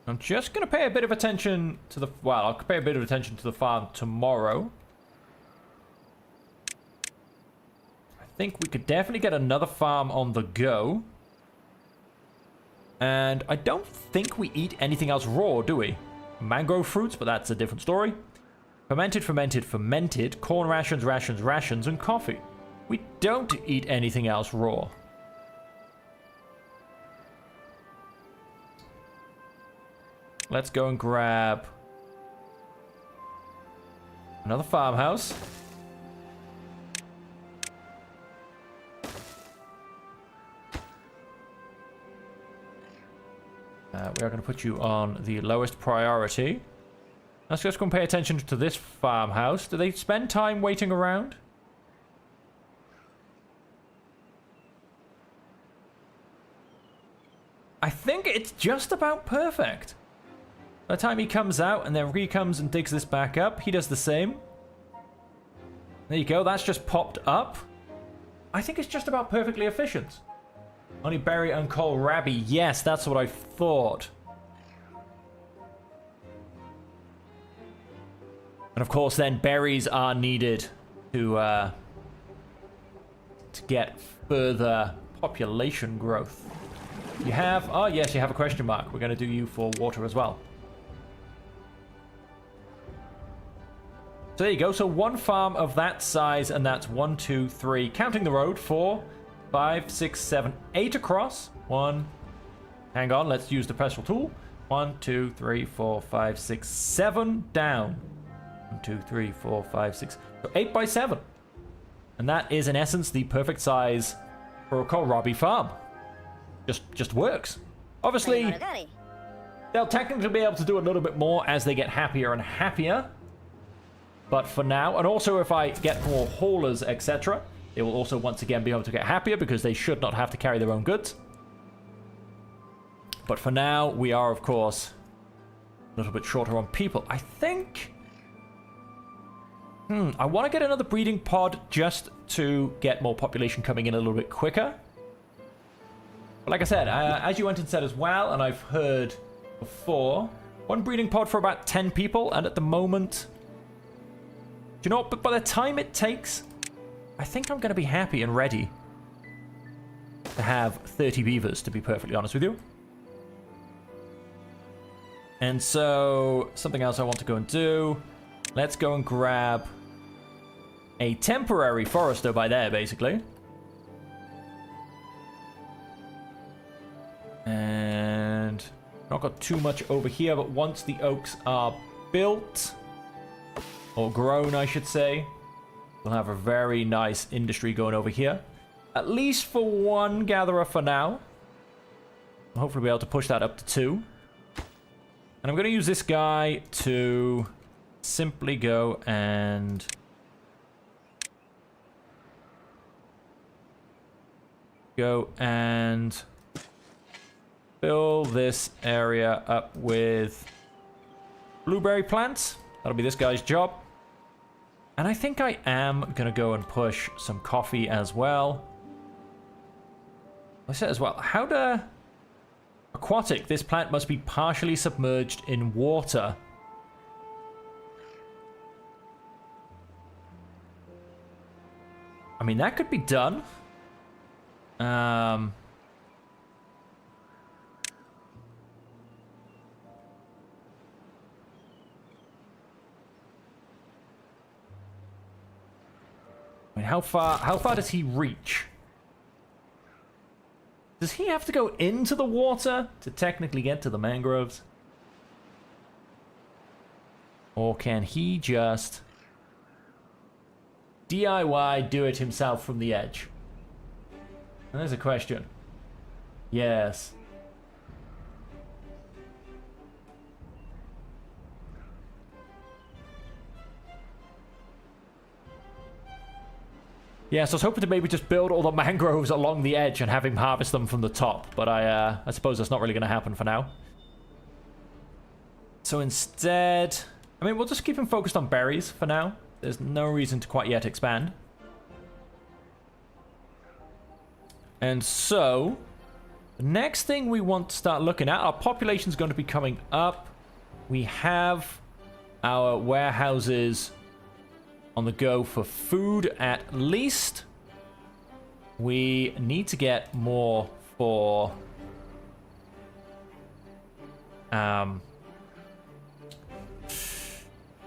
I'm just going to pay a bit of attention to the... Well, I'll pay a bit of attention to the farm tomorrow. I think we could definitely get another farm on the go. And I don't think we eat anything else raw, do we? Mangrove fruits, but that's a different story. Fermented, fermented, fermented. Corn rations, rations, rations, and coffee. We don't eat anything else raw. Let's go and grab another farmhouse. We are going to put you on the lowest priority. Let's just go and pay attention to this farmhouse. Do they spend time waiting around? I think it's just about perfect. By the time he comes out and then comes and digs this back up, he does the same. There you go, that's just popped up. I think it's just about perfectly efficient. Only berry and kohlrabi. Yes, that's what I thought. And of course then berries are needed to get further population growth. You have... Oh yes, you have a question mark. We're going to do you for water as well. So there you go. So one farm of that size, and that's 1, 2, 3, counting the road, 4, 5, 6, 7, 8 across. One. Hang on, let's use the pestle tool. 1, 2, 3, 4, 5, 6, 7 down. 1, 2, 3, 4, 5, 6. So 8 by 7. And that is in essence the perfect size for a kohlrabi farm. Just works. Obviously, they'll technically be able to do a little bit more as they get happier and happier. But for now, and also if I get more haulers, etc., they will also once again be able to get happier because they should not have to carry their own goods. But for now, we are, of course, a little bit shorter on people. I think... I want to get another breeding pod just to get more population coming in a little bit quicker. But like I said, as you went and said as well, and I've heard before, one breeding pod for about 10 people, and at the moment... Do you know what? But by the time it takes, I think I'm going to be happy and ready to have 30 beavers, to be perfectly honest with you. And so, something else I want to go and do. Let's go and grab a temporary forester by there, basically. And not got too much over here, but once the oaks are built... Or grown, I should say. We'll have a very nice industry going over here. At least for one gatherer for now. I'll hopefully be able to push that up to 2. And I'm going to use this guy to simply go and... fill this area up with blueberry plants. That'll be this guy's job. And I think I am going to go and push some coffee as well. I said as well, how to... Aquatic, this plant must be partially submerged in water. I mean, that could be done. I mean, how far does he reach? Does he have to go into the water to technically get to the mangroves? Or can he just DIY do it himself from the edge? And there's a question. Yes. Yeah, so I was hoping to maybe just build all the mangroves along the edge and have him harvest them from the top. But I suppose that's not really going to happen for now. So instead... I mean, we'll just keep him focused on berries for now. There's no reason to quite yet expand. And so... the next thing we want to start looking at... our population's going to be coming up. We have our warehouses... on the go for food at least. We need to get more for we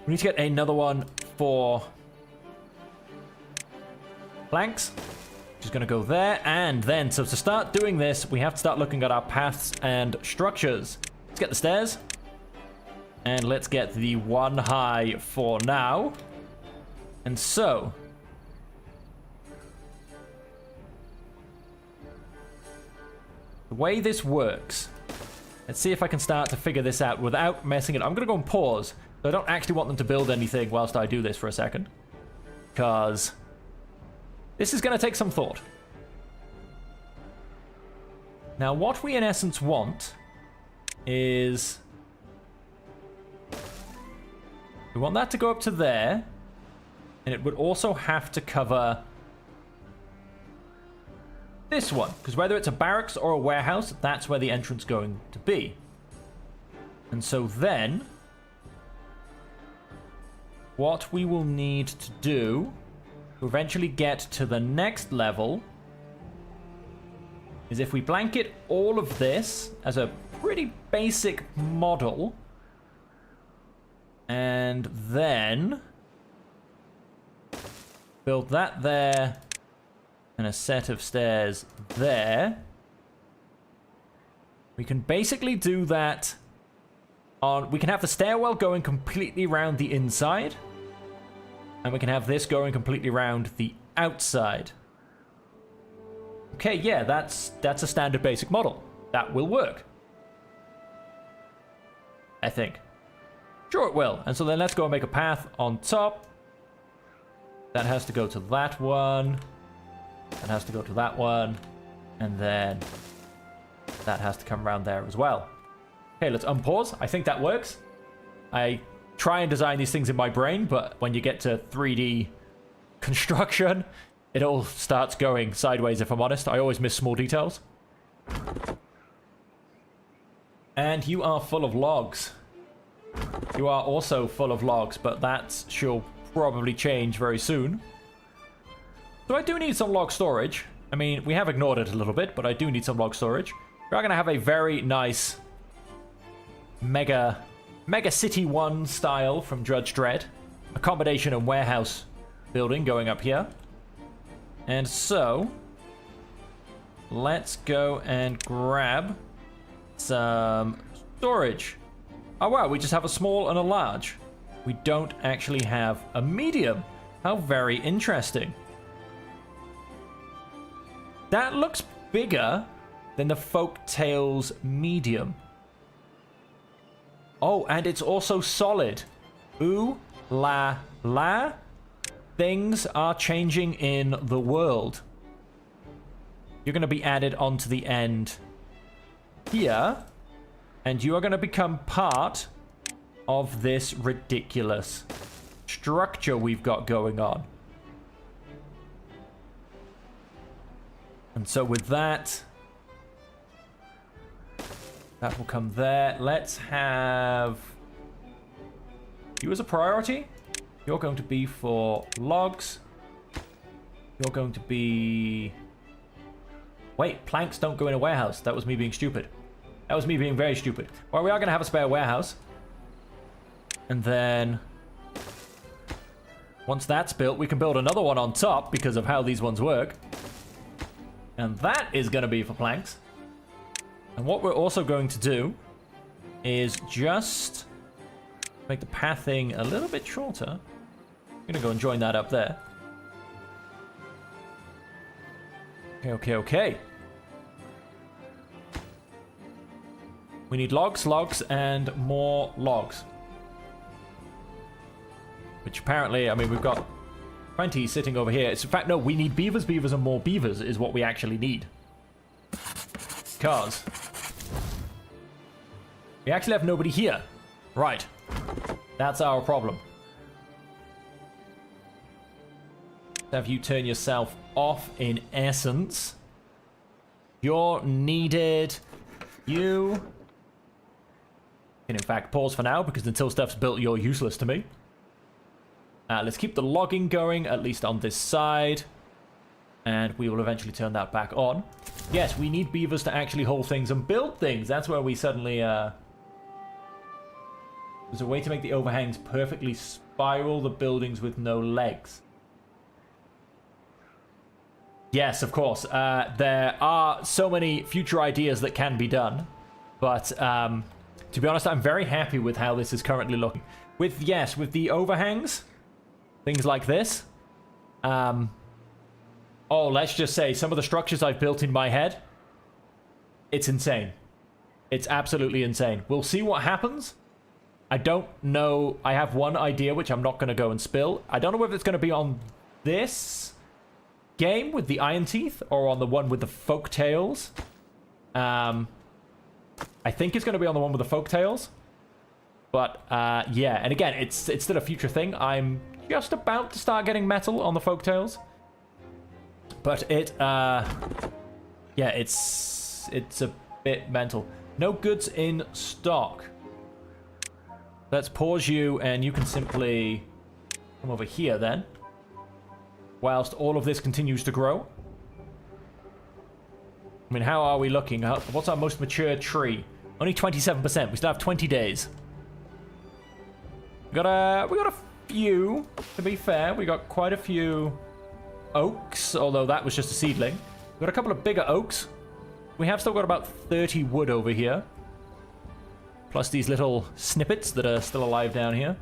need to get another one for planks, which is going to go there. And then, so to start doing this, we have to start looking at our paths and structures. Let's get the stairs. And let's get the one high for now. And so, the way this works, let's see if I can start to figure this out without messing it. I'm going to go and pause. So I don't actually want them to build anything whilst I do this for a second. Because this is going to take some thought. Now, what we in essence want is... we want that to go up to there. And it would also have to cover this one. Because whether it's a barracks or a warehouse, that's where the entrance is going to be. And so then, what we will need to do to eventually get to the next level is if we blanket all of this as a pretty basic model. And then... build that there, and a set of stairs there. We can basically do that on... we can have the stairwell going completely around the inside, and we can have this going completely around the outside. Okay, yeah, that's a standard basic model. That will work. I think. Sure it will. And so then let's go and make a path on top. That has to go to that one. That has to go to that one. And then that has to come around there as well. Okay, let's unpause. I think that works. I try and design these things in my brain, but when you get to 3D construction, it all starts going sideways, if I'm honest. I always miss small details. And you are full of logs. You are also full of logs, but that she'll probably change very soon. So I do need some log storage. I mean, we have ignored it a little bit, but I do need some log storage. We are going to have a very nice Mega City 1 style from Judge Dredd. Accommodation and warehouse building going up here. And so, let's go and grab some storage. Oh wow, we just have a small and a large. We don't actually have a medium. How very interesting. That looks bigger than the Folk Tales medium. Oh, and it's also solid. Ooh la la. Things are changing in the world. You're going to be added onto the end here. And you are going to become part of this ridiculous structure we've got going on. And so with that, that will come there. Let's have you as a priority. You're going to be for logs. You're going to be... Wait, planks don't go in a warehouse. That was me being stupid. That was me being very stupid. Well, we are going to have a spare warehouse. And then... once that's built, we can build another one on top because of how these ones work. And that is going to be for planks. And what we're also going to do is just make the pathing a little bit shorter. I'm going to go and join that up there. Okay. We need logs, and more logs. Which apparently, I mean, we've got 20 sitting over here. It's in fact, no, we need beavers, and more beavers is what we actually need. Because we actually have nobody here. Right. That's our problem. Have you turn yourself off in essence. You're needed. You can in fact pause for now because until stuff's built, you're useless to me. Let's keep the logging going, at least on this side. And we will eventually turn that back on. Yes, we need beavers to actually hold things and build things. That's where we suddenly... There's a way to make the overhangs perfectly spiral the buildings with no legs. Yes, of course. There are so many future ideas that can be done. But, to be honest, I'm very happy with how this is currently looking. With the overhangs, things like this. Oh, let's just say, some of the structures I've built in my head, it's insane. It's absolutely insane. We'll see what happens. I don't know. I have one idea, which I'm not going to go and spill. I don't know whether it's going to be on this game with the Iron Teeth or on the one with the folk tales. I think it's going to be on the one with the folk tales. But yeah, and again, it's still a future thing. I'm just about to start getting metal on the folk tales. But yeah, it's a bit mental. No goods in stock. Let's pause you and you can simply come over here then. Whilst all of this continues to grow. I mean, how are we looking? What's our most mature tree? Only 27%. We still have 20 days. We got a few, to be fair. We got quite a few oaks, although that was just a seedling. We got a couple of bigger oaks. We have still got about 30 wood over here. Plus these little snippets that are still alive down here.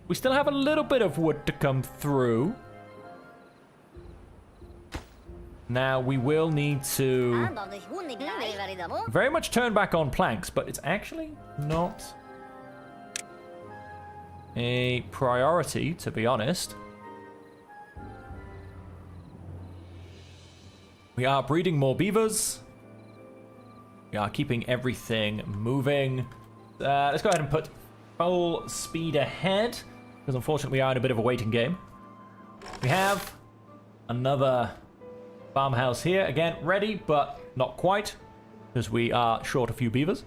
We still have a little bit of wood to come through. Now, we will need to very much turn back on planks, but it's actually not a priority, to be honest. We are breeding more beavers. We are keeping everything moving. Let's go ahead and put full speed ahead. Because unfortunately we are in a bit of a waiting game. We have another farmhouse here. Again, ready, but not quite. Because we are short a few beavers.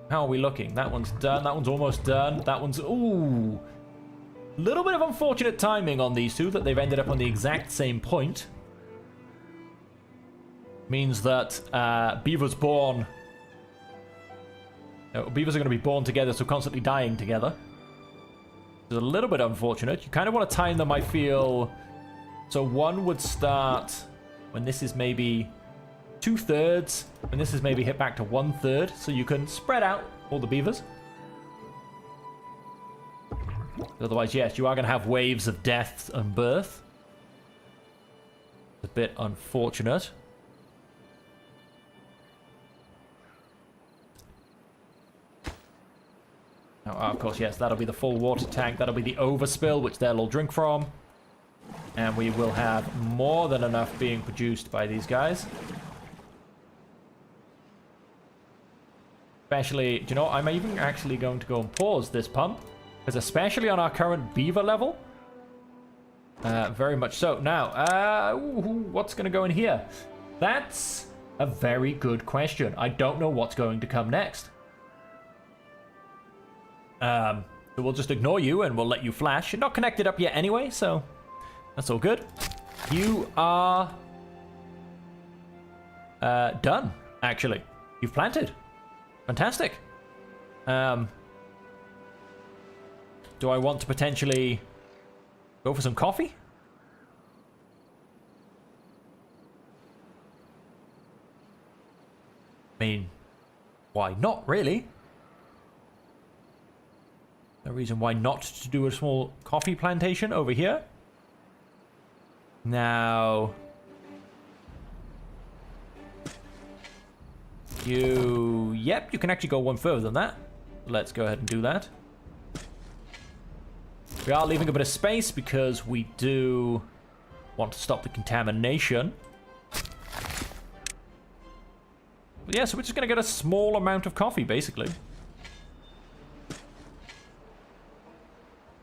How are we looking? That one's done. That one's almost done. That one's... Ooh. Little bit of unfortunate timing on these two. That they've ended up on the exact same point. Means that beavers born... beavers are going to be born together, so constantly dying together. It's a little bit unfortunate. You kind of want to time them, I feel. So one would start when this is maybe 2/3, and this is maybe hit back to 1/3, so you can spread out all the beavers. Otherwise, yes, you are going to have waves of death and birth. It's a bit unfortunate. Oh, of course, yes, that'll be the full water tank. That'll be the overspill, which they'll all drink from. And we will have more than enough being produced by these guys. Especially, do you know, I'm even actually going to go and pause this pump. Because especially on our current beaver level. Very much so. Now, what's going to go in here? That's a very good question. I don't know what's going to come next. So we'll just ignore you and we'll let you flash. You're not connected up yet anyway, so that's all good. You are done, actually. You've planted. Fantastic. Do I want to potentially go for some coffee? I mean, why not, really? No reason why not to do a small coffee plantation over here. Now, yep, you can actually go one further than that. Let's go ahead and do that. We are leaving a bit of space because we do want to stop the contamination. But yeah, so we're just going to get a small amount of coffee, basically.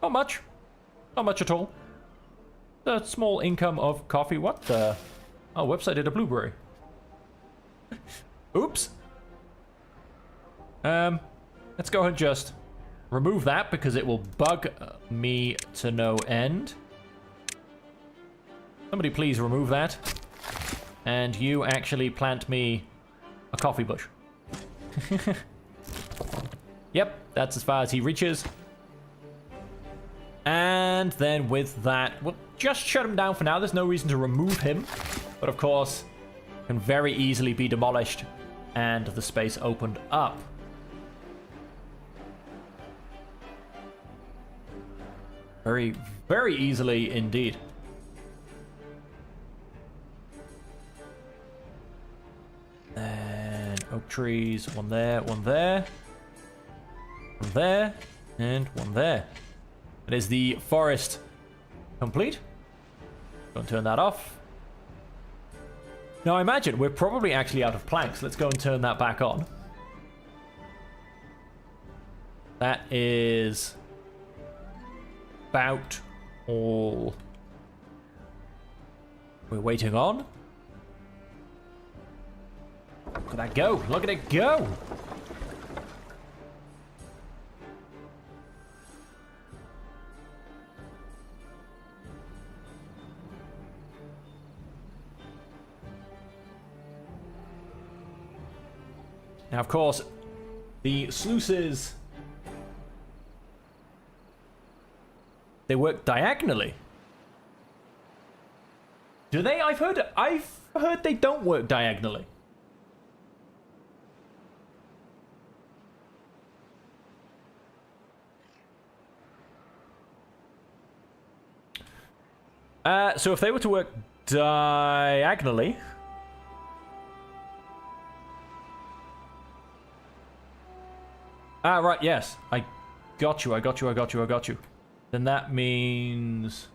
Not much. Not much at all. A small income of coffee. What the? Oh, whoops, I did a blueberry. Oops. Let's go ahead and just remove that because it will bug me to no end. Somebody please remove that. And you actually plant me a coffee bush. Yep, that's as far as he reaches. And then with that, we'll just shut him down for now. There's no reason to remove him. But of course, can very easily be demolished and the space opened up. Very, very easily indeed. And oak trees, one there, one there. One there, and one there. That is the forest complete. Go and turn that off. Now I imagine we're probably actually out of planks. Let's go and turn that back on. That is about all we're waiting on. Look at that go. Look at it go. Now, of course, the sluices, they work diagonally. Do they? I've heard they don't work diagonally. So if they were to work diagonally, right, yes. I got you. Then that means...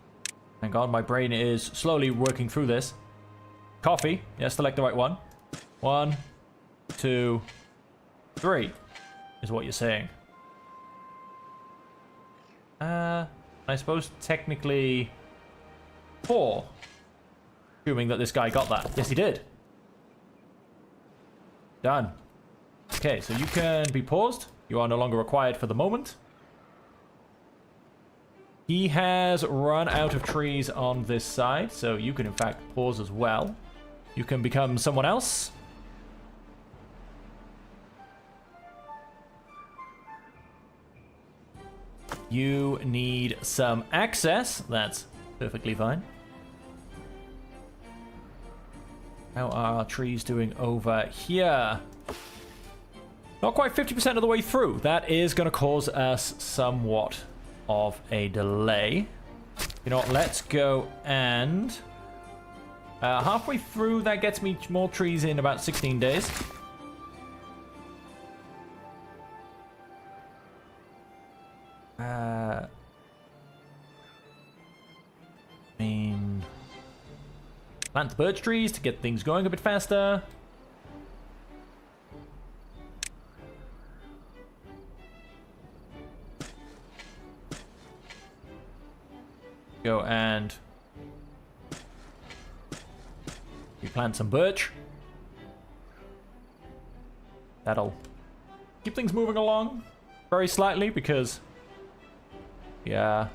Hang on, my brain is slowly working through this. Coffee. Yes, select the right one. 1, 2, 3 is what you're saying. I suppose technically 4. Assuming that this guy got that. Yes, he did. Done. Okay, so you can be paused. You are no longer required for the moment. He has run out of trees on this side, so you can in fact pause as well. You can become someone else. You need some access. That's perfectly fine. How are our trees doing over here? Not quite 50% of the way through. That is going to cause us somewhat of a delay. You know what? Let's go and... halfway through, that gets me more trees in about 16 days. I mean... Plant the birch trees to get things going a bit faster. We plant some birch. That'll keep things moving along very slightly because, yeah,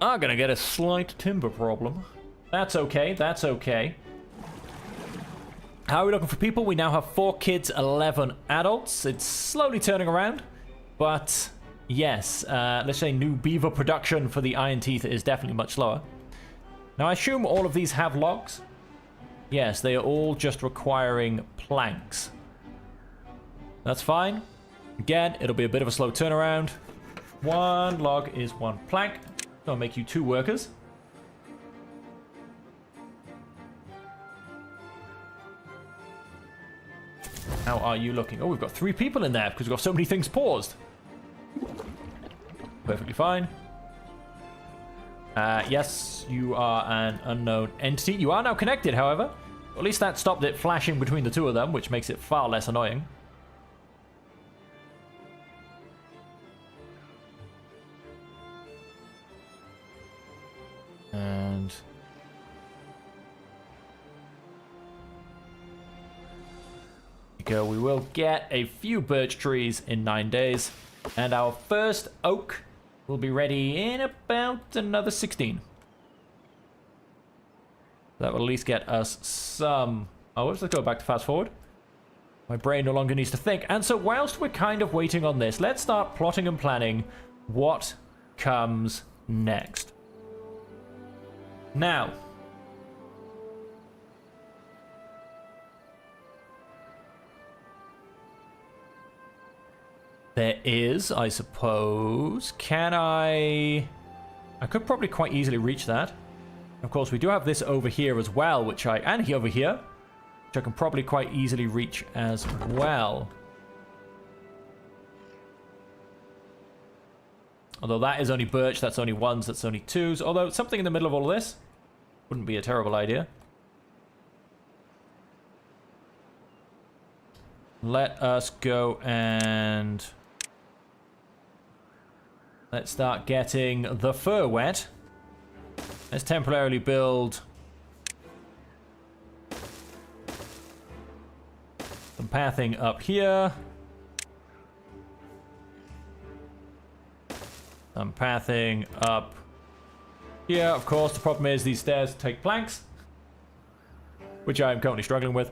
are gonna get a slight timber problem. That's okay, that's okay. How are we looking for people? We now have 4 kids, 11 adults. It's slowly turning around, but yes, let's say new beaver production for the Iron Teeth is definitely much slower. Now, I assume all of these have logs. Yes, they are all just requiring planks. That's fine. Again, it'll be a bit of a slow turnaround. 1 log is 1 plank. I'll make you 2 workers. How are you looking? Oh, we've got 3 people in there because we've got so many things paused. Perfectly fine. Yes, you are an unknown entity. You are now connected, however. At least that stopped it flashing between the 2 of them, which makes it far less annoying. And go. We will get a few birch trees in 9 days, and our first oak will be ready in about another 16. That will at least get us some. Oh, let's go back to fast forward. My brain no longer needs to think. And so whilst we're kind of waiting on this, let's start plotting and planning what comes next. Now, there is, I suppose, I could probably quite easily reach that. Of course, we do have this over here as well, and over here, which I can probably quite easily reach as well. Although that is only birch, that's only 1s, that's only 2s. Although something in the middle of all of this wouldn't be a terrible idea. Let us go and let's start getting the fur wet. Let's temporarily build some pathing up here. Some pathing up here. Of course, the problem is these stairs take planks, which I'm currently struggling with.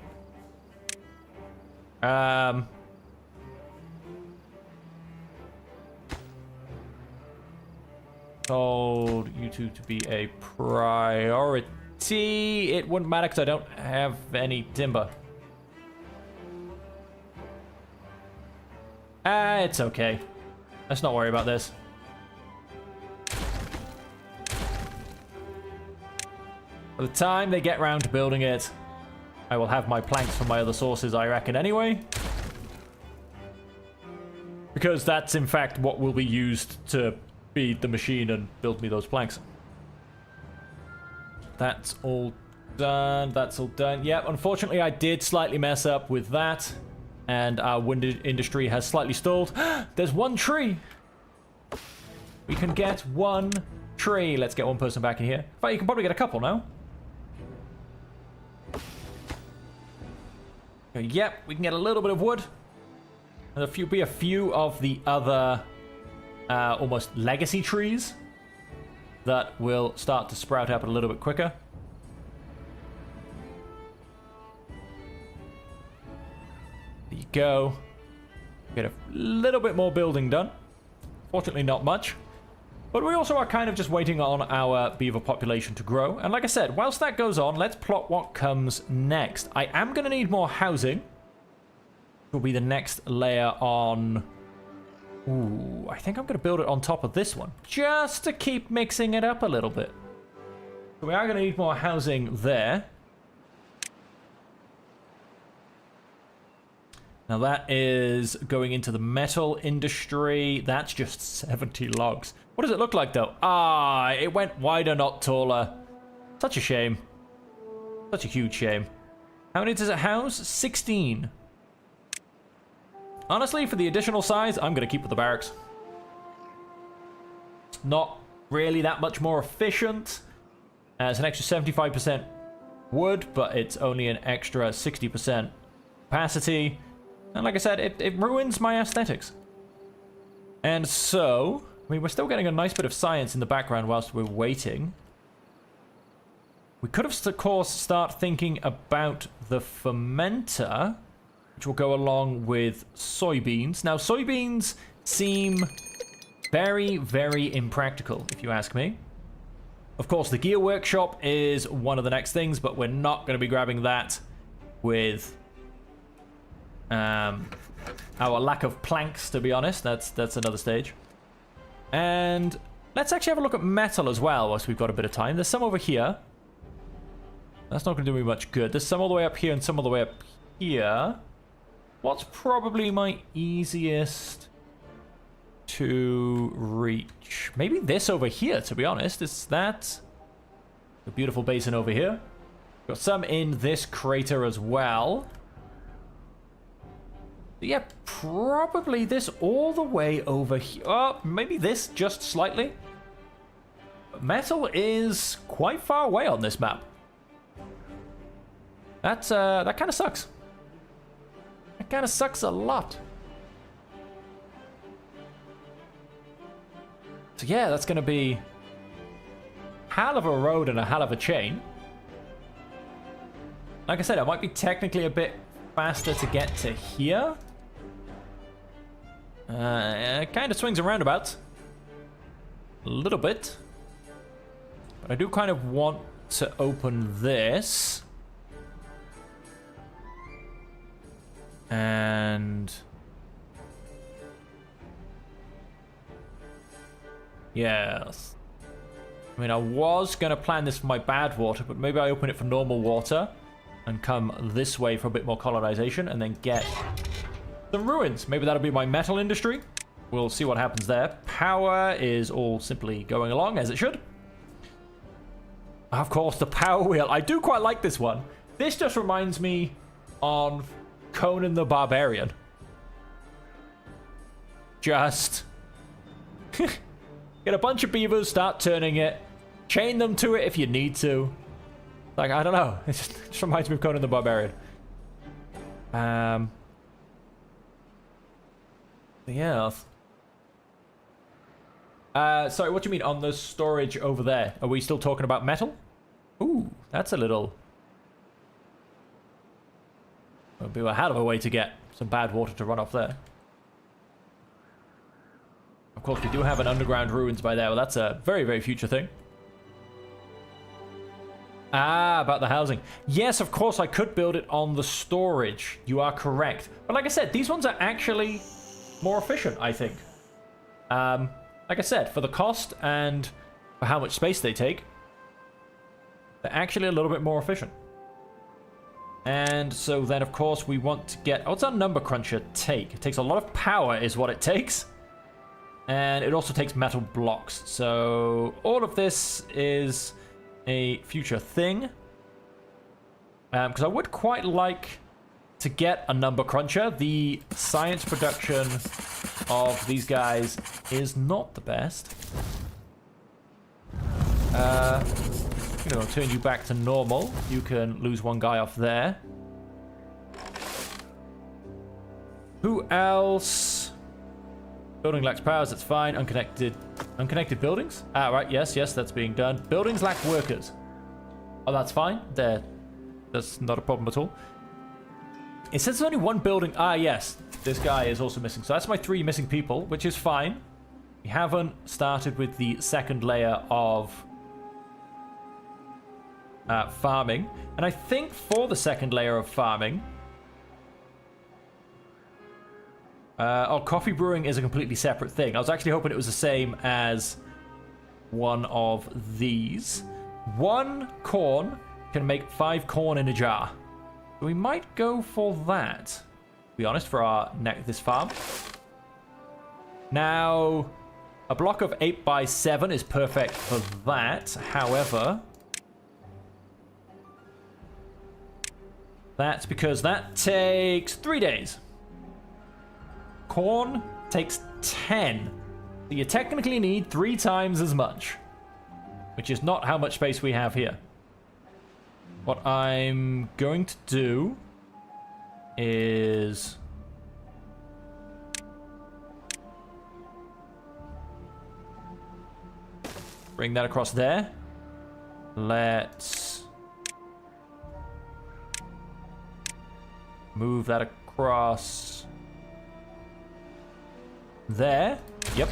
Told you two to be a priority. It wouldn't matter because I don't have any timber. It's okay. Let's not worry about this. By the time they get round to building it, I will have my planks from my other sources, I reckon, anyway. Because that's, in fact, what will be used to feed the machine and build me those planks. That's all done. That's all done. Yep, unfortunately, I did slightly mess up with that. And our wind industry has slightly stalled. There's 1 tree. We can get 1 tree. Let's get 1 person back in here. In fact, you can probably get a couple now. Yep, we can get a little bit of wood. And a few of the other almost legacy trees that will start to sprout up a little bit quicker. There you go. Get a little bit more building done. Fortunately, not much. But we also are kind of just waiting on our beaver population to grow. And like I said, whilst that goes on, let's plot what comes next. I am going to need more housing. Will be the next layer on. Ooh, I think I'm going to build it on top of this one. Just to keep mixing it up a little bit. So we are going to need more housing there. Now that is going into the metal industry. That's just 70 logs. What does it look like, though? Ah, it went wider, not taller. Such a shame. Such a huge shame. How many does it house? 16. Honestly, for the additional size, I'm going to keep with the barracks. It's not really that much more efficient. It's an extra 75% wood, but it's only an extra 60% capacity. And like I said, it ruins my aesthetics. And so, I mean, we're still getting a nice bit of science in the background whilst we're waiting. We could have, of course, start thinking about the fermenter, which will go along with soybeans. Now, soybeans seem very, very impractical, if you ask me. Of course, the gear workshop is one of the next things, but we're not going to be grabbing that with our lack of planks, to be honest. That's another stage. And let's actually have a look at metal as well, whilst we've got a bit of time. There's some over here. That's not going to do me much good. There's some all the way up here and some all the way up here. What's probably my easiest to reach? Maybe this over here, to be honest. Is that a beautiful basin over here? Got some in this crater as well. Yeah, probably this all the way over here. Oh, maybe this just slightly. Metal is quite far away on this map. That kind of sucks. That kind of sucks a lot. So yeah, that's going to be a hell of a road and a hell of a chain. Like I said, it might be technically a bit faster to get to here. It kind of swings and roundabouts. A little bit. But I do kind of want to open this. And yes. I mean, I was going to plan this for my bad water, but maybe I open it for normal water and come this way for a bit more colonization and then get some ruins. Maybe that'll be my metal industry. We'll see what happens there. Power is all simply going along as it should. Of course, the power wheel. I do quite like this one. This just reminds me of Conan the Barbarian. Just get a bunch of beavers, start turning it, chain them to it if you need to. Like, I don't know. It just reminds me of Conan the Barbarian. Yeah. Sorry, what do you mean on the storage over there? Are we still talking about metal? Ooh, that's a little... It'll be a hell of a way to get some bad water to run off there. Of course, we do have an underground ruins by there. Well, that's a very, very future thing. Ah, about the housing. Yes, of course, I could build it on the storage. You are correct. But like I said, these ones are actually more efficient, I think. Like I said, for the cost and for how much space they take, they're actually a little bit more efficient. And so then, of course, we want to get... What's our number cruncher take? It takes a lot of power is what it takes. And it also takes metal blocks. So all of this is a future thing. Because I would quite like to get a number cruncher. The science production of these guys is not the best. I'm going to turn you back to normal. You can lose one guy off there. Who else? Building lacks powers, that's fine. Unconnected buildings? Ah, right, yes, that's being done. Buildings lack workers. Oh, that's fine. That's not a problem at all. It says there's only one building. Ah, yes. This guy is also missing. So that's my 3 missing people, which is fine. We haven't started with the second layer of farming. And I think for the second layer of farming... coffee brewing is a completely separate thing. I was actually hoping it was the same as one of these. 1 corn can make 5 corn in a jar. We might go for that, to be honest, for our this farm. Now, a block of 8x7 is perfect for that. However, that's because that takes 3 days. Corn takes 10. So you technically need 3 times as much, which is not how much space we have here. what I'm going to do is bring that across there. Let's move that across there. Yep.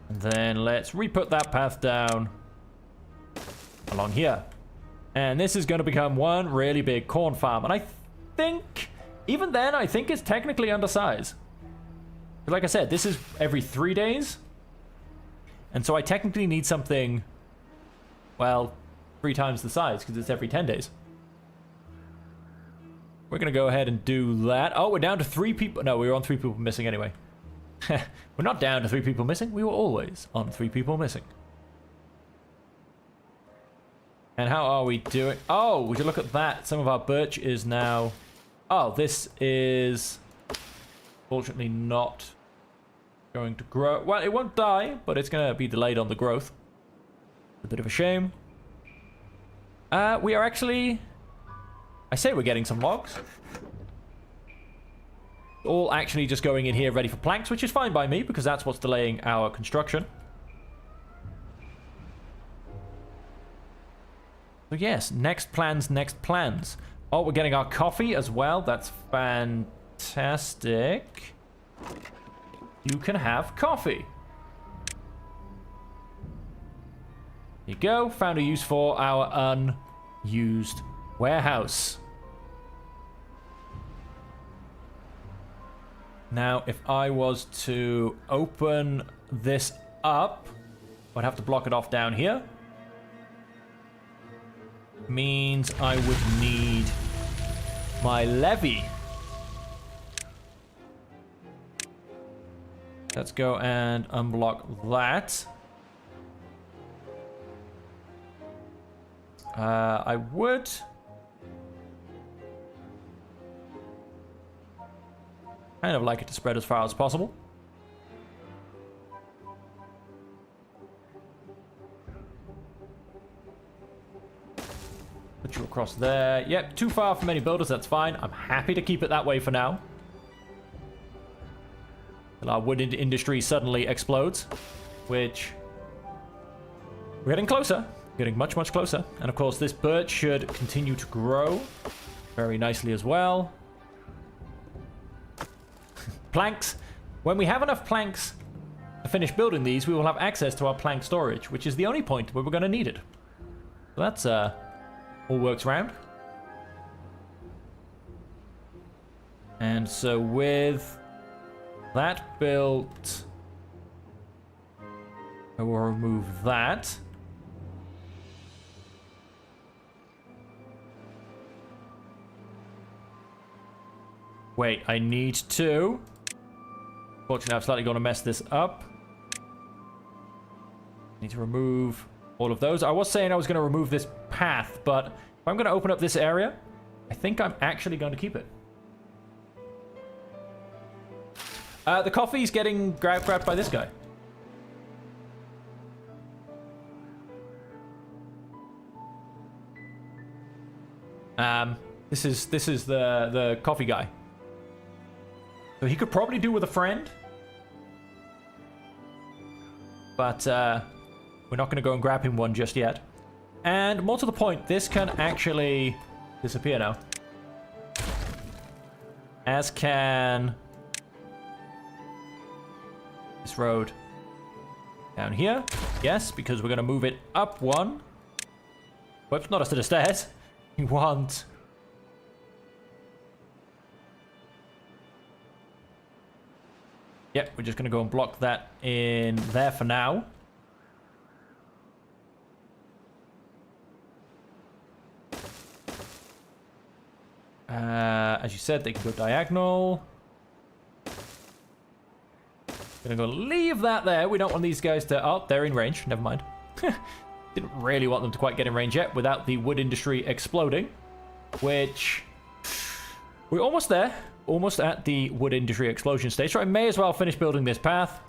And then let's re-put that path down along here. And this is going to become one really big corn farm. And I think, even then, I think it's technically undersized. Like I said, this is every 3 days. And so I technically need something, well, 3 times the size, because it's every 10 days. We're going to go ahead and do that. Oh, we're down to 3 people. No, we were on 3 people missing anyway. We're not down to 3 people missing. We were always on 3 people missing. And how are we doing? Oh, would you look at that? Some of our birch is now... Oh, this is... Fortunately not going to grow. Well, it won't die, but it's going to be delayed on the growth. A bit of a shame. We are actually... I say we're getting some logs. All actually just going in here ready for planks, which is fine by me, because that's what's delaying our construction. So yes, next plans, next plans. Oh, we're getting our coffee as well. That's fantastic. You can have coffee. Here you go. Found a use for our unused warehouse. Now, if I was to open this up, I'd have to block it off down here. Means I would need my levee. Let's go and unblock that. I would... kind of like it to spread as far as possible. Put you across there. Yep, too far from any builders, that's fine. I'm happy to keep it that way for now. Till our wood industry suddenly explodes, which... we're getting closer. Getting much, much closer. And of course, this birch should continue to grow very nicely as well. Planks. When we have enough planks to finish building these, we will have access to our plank storage, which is the only point where we're going to need it. So that's all works round. And so with that built, I will remove that. Wait, I need to... Fortunately, I've slightly going to mess this up. Need to remove all of those. I was saying I was going to remove this path, but if I'm going to open up this area, I think I'm actually going to keep it. The coffee's getting grabbed by this guy. This is the coffee guy. So he could probably do with a friend. But we're not going to go and grab him one just yet. And more to the point, this can actually disappear now. As can this road down here. Yes, because we're going to move it up one. Whoops, not a set of stairs. We want... Yep, we're just going to go and block that in there for now. As you said, they can go diagonal. Gonna go leave that there. We don't want these guys to... Oh, they're in range. Never mind. Didn't really want them to quite get in range yet without the wood industry exploding. Which... we're almost there. Almost at the wood industry explosion stage. So I may as well finish building this path.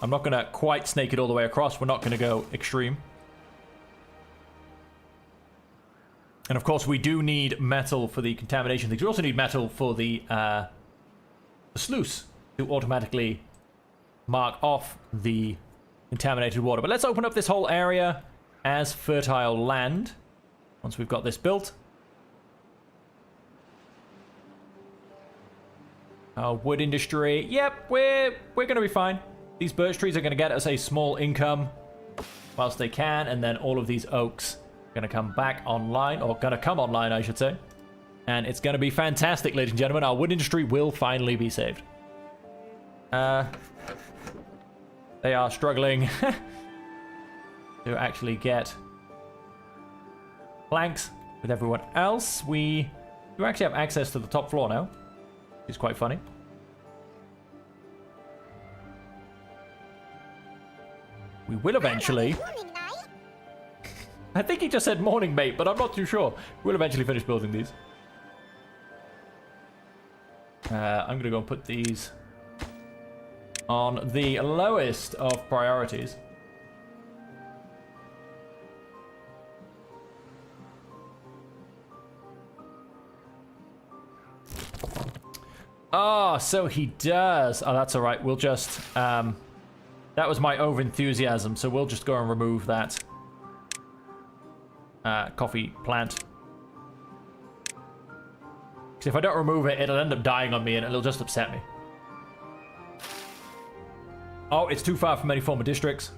I'm not going to quite snake it all the way across. We're not going to go extreme. And of course, we do need metal for the contamination things. We also need metal for the sluice to automatically mark off the contaminated water. But let's open up this whole area as fertile land once we've got this built. Wood industry. Yep, we're going to be fine. These birch trees are going to get us a small income whilst they can, and then all of these oaks are going to come back online, or going to come online, I should say. And it's going to be fantastic, ladies and gentlemen. Our wood industry will finally be saved. They are struggling to actually get planks with everyone else. We do actually have access to the top floor now, which is quite funny. We will eventually... I think he just said morning, mate, but I'm not too sure. We'll eventually finish building these. I'm going to go and put these on the lowest of priorities. Oh, so he does. Oh, that's all right. We'll just... that was my over-enthusiasm, so we'll just go and remove that coffee plant. Because if I don't remove it, it'll end up dying on me and it'll just upset me. Oh, it's too far from any former districts.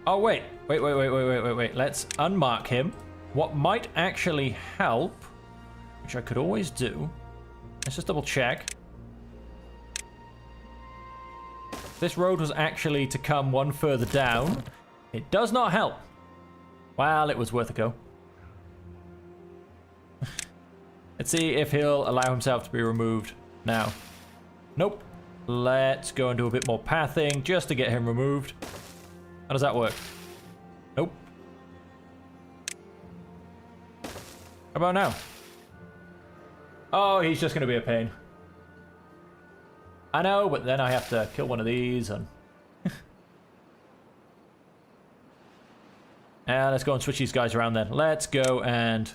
Oh, wait. Wait. Let's unmark him. What might actually help, which I could always do, let's just double check. This road was actually to come one further down. It does not help. Well, it was worth a go. Let's see if he'll allow himself to be removed now. Nope. Let's go and do a bit more pathing just to get him removed. How does that work? Nope. How about now? Oh, he's just going to be a pain. I know, but then I have to kill one of these and... let's go and switch these guys around then. Let's go and...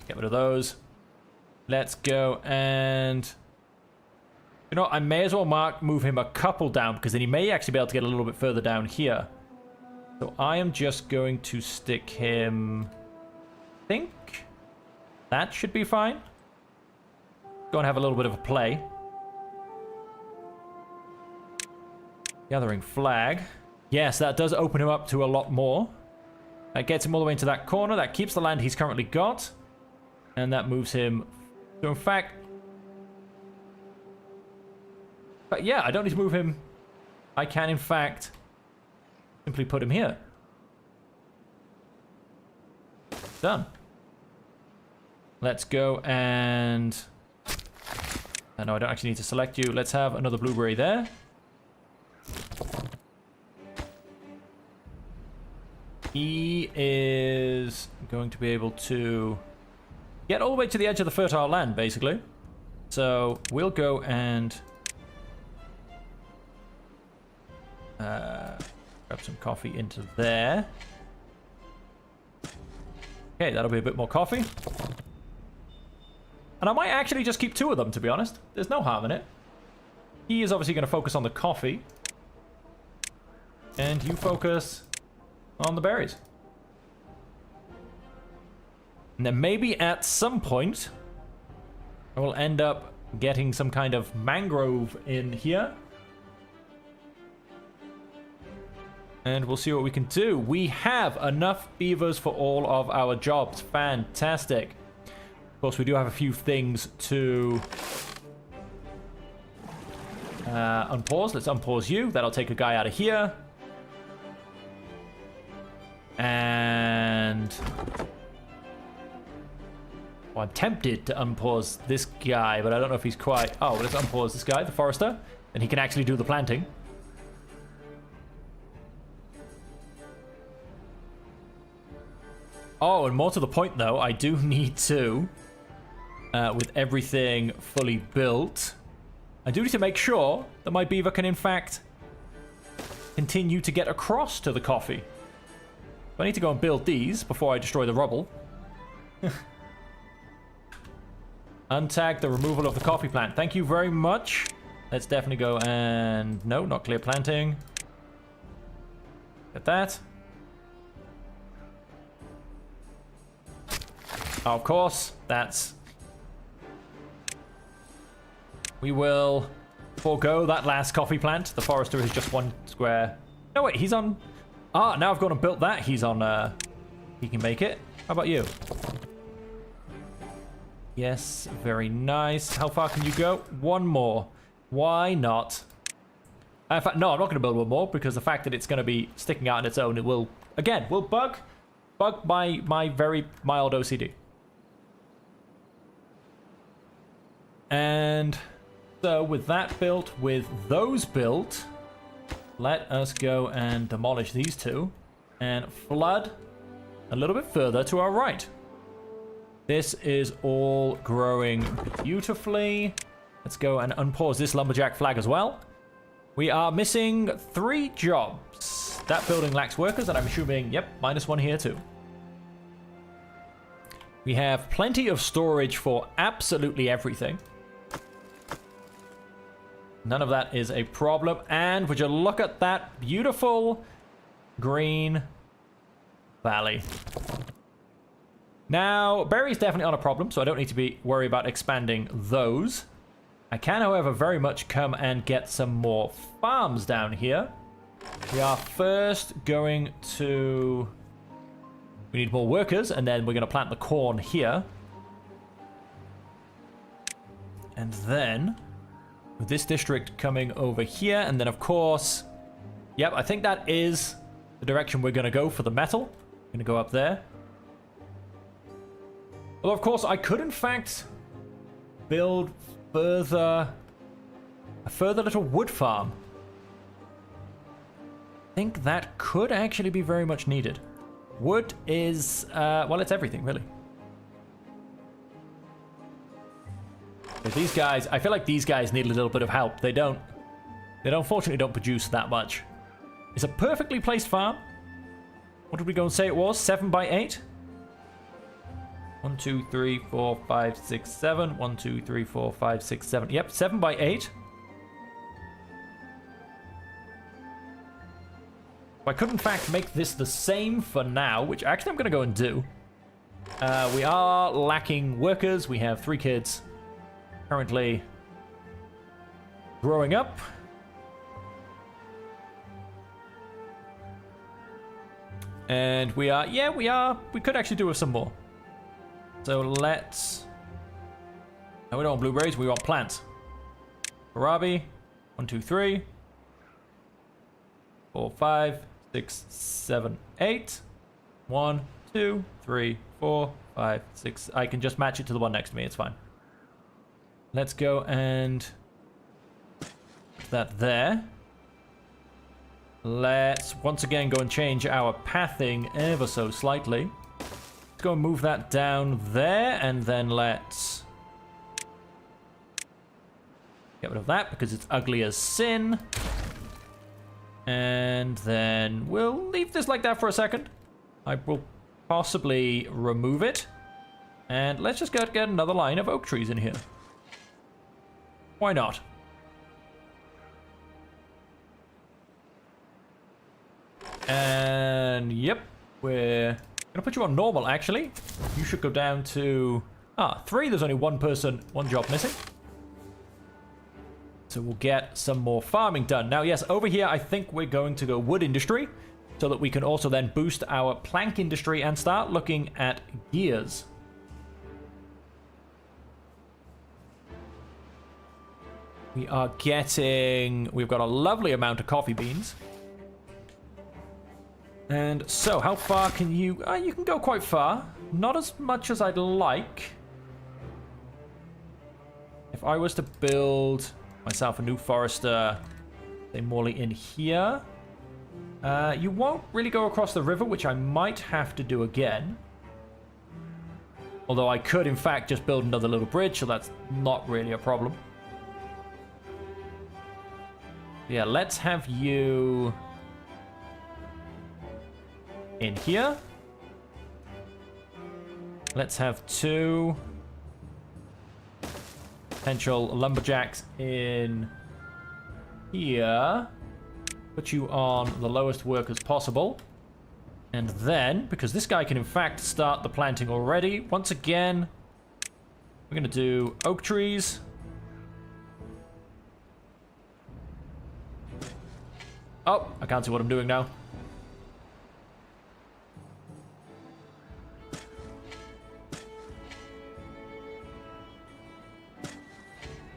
get rid of those. Let's go and... you know, I may as well move him a couple down, because then he may actually be able to get a little bit further down here. So I am just going to stick him... I think... that should be fine. Go and have a little bit of a play. Gathering flag. Yes, that does open him up to a lot more. That gets him all the way into that corner. That keeps the land he's currently got. And that moves him... so in fact... but yeah, I don't need to move him. I can, in fact, simply put him here. Done. Let's go and... no, I don't actually need to select you. Let's have another blueberry there. He is going to be able to get all the way to the edge of the fertile land, basically. So we'll go and grab some coffee into there. Okay, that'll be a bit more coffee. And I might actually just keep 2 of them, to be honest. There's no harm in it. He is obviously going to focus on the coffee. And you focus on the berries. And then maybe at some point, I will end up getting some kind of mangrove in here. And we'll see what we can do. We have enough beavers for all of our jobs. Fantastic. Of course, we do have a few things to unpause. Let's unpause you. That'll take a guy out of here. And... well, I'm tempted to unpause this guy, but I don't know if he's quite... oh, well, let's unpause this guy, the forester. And he can actually do the planting. Oh, and more to the point, though, I do need to with everything fully built. I do need to make sure that my beaver can, in fact, continue to get across to the coffee. I need to go and build these before I destroy the rubble. Untag the removal of the coffee plant. Thank you very much. Let's definitely go and... No, not clear planting. Get that. Of course, that's... We will forego that last coffee plant. The forester is just one square. No, wait, he's on... Ah, now I've gone and built that. He's on... He can make it. How about you? Yes, very nice. How far can you go? One more. Why not? In fact, no, I'm not going to build one more because the fact that it's going to be sticking out on its own, it will, again, will bug my very mild OCD. And so with that built, with those built, let us go and demolish these two and flood a little bit further to our right. This is all growing beautifully. Let's go and unpause this lumberjack flag as well. We are missing 3 jobs. That building lacks workers, and I'm assuming, yep, -1 here too. We have plenty of storage for absolutely everything. None of that is a problem. And would you look at that beautiful green valley. Now, berries definitely aren't a problem, so I don't need to be worried about expanding those. I can, however, very much come and get some more farms down here. We are first going to... We need more workers, and then we're going to plant the corn here. And then, with this district coming over here, and then, of course... Yep, I think that is the direction we're going to go for the metal. We're going to go up there. Although, of course, I could, in fact, build a further little wood farm. I think that could actually be very much needed. Wood is, well, it's everything, really. But these guys, I feel like these guys need a little bit of help. They unfortunately don't produce that much. It's a perfectly placed farm. What did we go and say it was? 7 by 8? 1, 2, 3, 4, 5, 6, 7. 1, 2, 3, 4, 5, 6, 7. Yep, 7 by 8. I could, in fact, make this the same for now, which actually I'm going to go and do. We are lacking workers. We have 3 kids currently growing up. And we are, yeah, we could actually do with some more. So let's... No, we don't want blueberries, we want plants. Kohlrabi. 1, 2, 3. 4, 5, 6, 7, 8. 1, 2, 3, 4, 5, 6. I can just match it to the one next to me, it's fine. Let's go and... put that there. Let's once again go and change our pathing ever so slightly. Let's go and move that down there, and then let's get rid of that because it's ugly as sin. And then we'll leave this like that for a second. I will possibly remove it. And let's just get another line of oak trees in here. Why not? And yep, we're gonna put you on normal actually. You should go down to 3. There's only one person, one job missing. So we'll get some more farming done. Now, yes, over here I think we're going to go wood industry so that we can also then boost our plank industry and start looking at gears. We've got a lovely amount of coffee beans. And so, how far can you... you can go quite far. Not as much as I'd like. If I was to build myself a new forester, say Morley in here, you won't really go across the river, which I might have to do again. Although I could, in fact, just build another little bridge, so that's not really a problem. Yeah, let's have you in here. Let's have 2 potential lumberjacks in here. Put you on the lowest work as possible. And then, because this guy can in fact start the planting already, once again, we're going to do oak trees. Oh, I can't see what I'm doing now.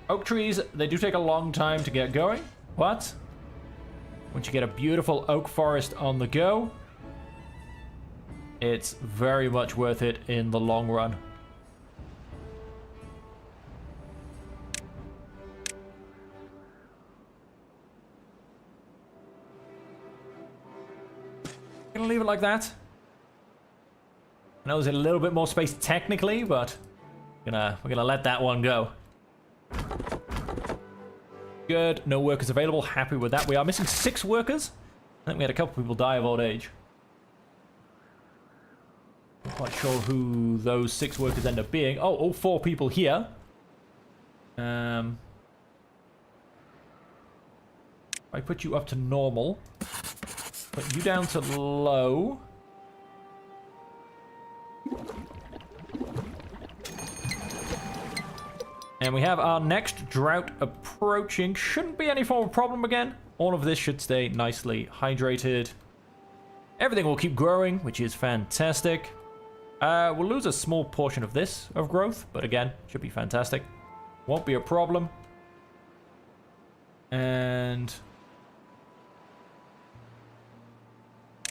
Oak trees, they do take a long time to get going, but once you get a beautiful oak forest on the go, it's very much worth it in the long run. Gonna leave it like that. I know there's a little bit more space technically, but we're gonna let that one go. Good, no workers available, happy with that. We are missing 6 workers. I think we had a couple people die of old age. Not quite sure who those 6 workers end up being. Oh, all 4 people here. I put you up to normal. Put you down to low. And we have our next drought approaching. Shouldn't be any form of problem again. All of this should stay nicely hydrated. Everything will keep growing, which is fantastic. We'll lose a small portion of this, of growth. But again, should be fantastic. Won't be a problem. And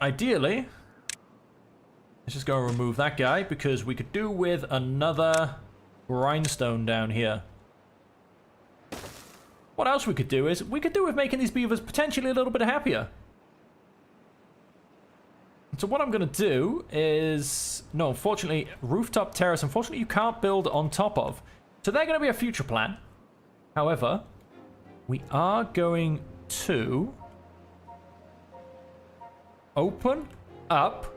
ideally, let's just go and remove that guy, because we could do with another grindstone down here. What else we could do is, we could do with making these beavers potentially a little bit happier. So what I'm going to do is, no, unfortunately, rooftop terrace, unfortunately you can't build on top of. So they're going to be a future plan. However, we are going to open up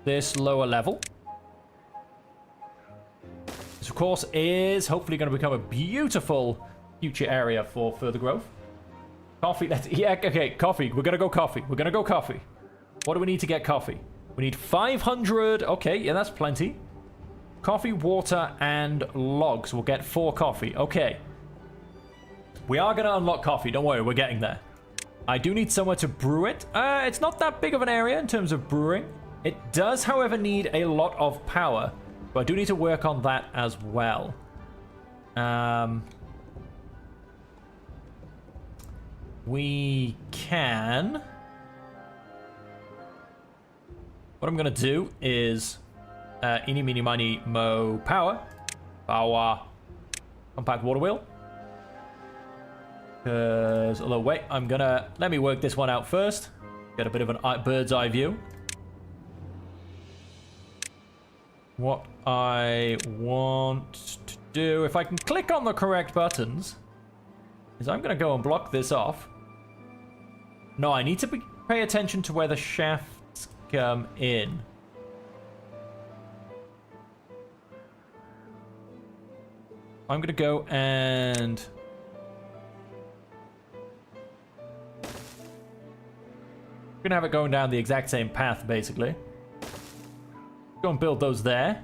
this lower level. This, of course, is hopefully going to become a beautiful future area for further growth. Coffee, yeah, okay, coffee. We're going to go coffee. We're going to go coffee. What do we need to get coffee? We need 500. Okay, yeah, that's plenty. Coffee, water, and logs. We'll get 4 coffee. Okay. We are going to unlock coffee. Don't worry, we're getting there. I do need somewhere to brew it. It's not that big of an area in terms of brewing. It does, however, need a lot of power. But I do need to work on that as well. We can... What I'm going to do is... eeny, meeny, miny, mo, power. Power. Compact water wheel. Because, although, wait, I'm going to... Let me work this one out first. Get a bit of a bird's eye view. What I want to do, if I can click on the correct buttons, is I'm going to go and block this off. No, I need to pay attention to where the shafts come in. I'm going to go and... We're going to have it going down the exact same path, basically. Go and build those there.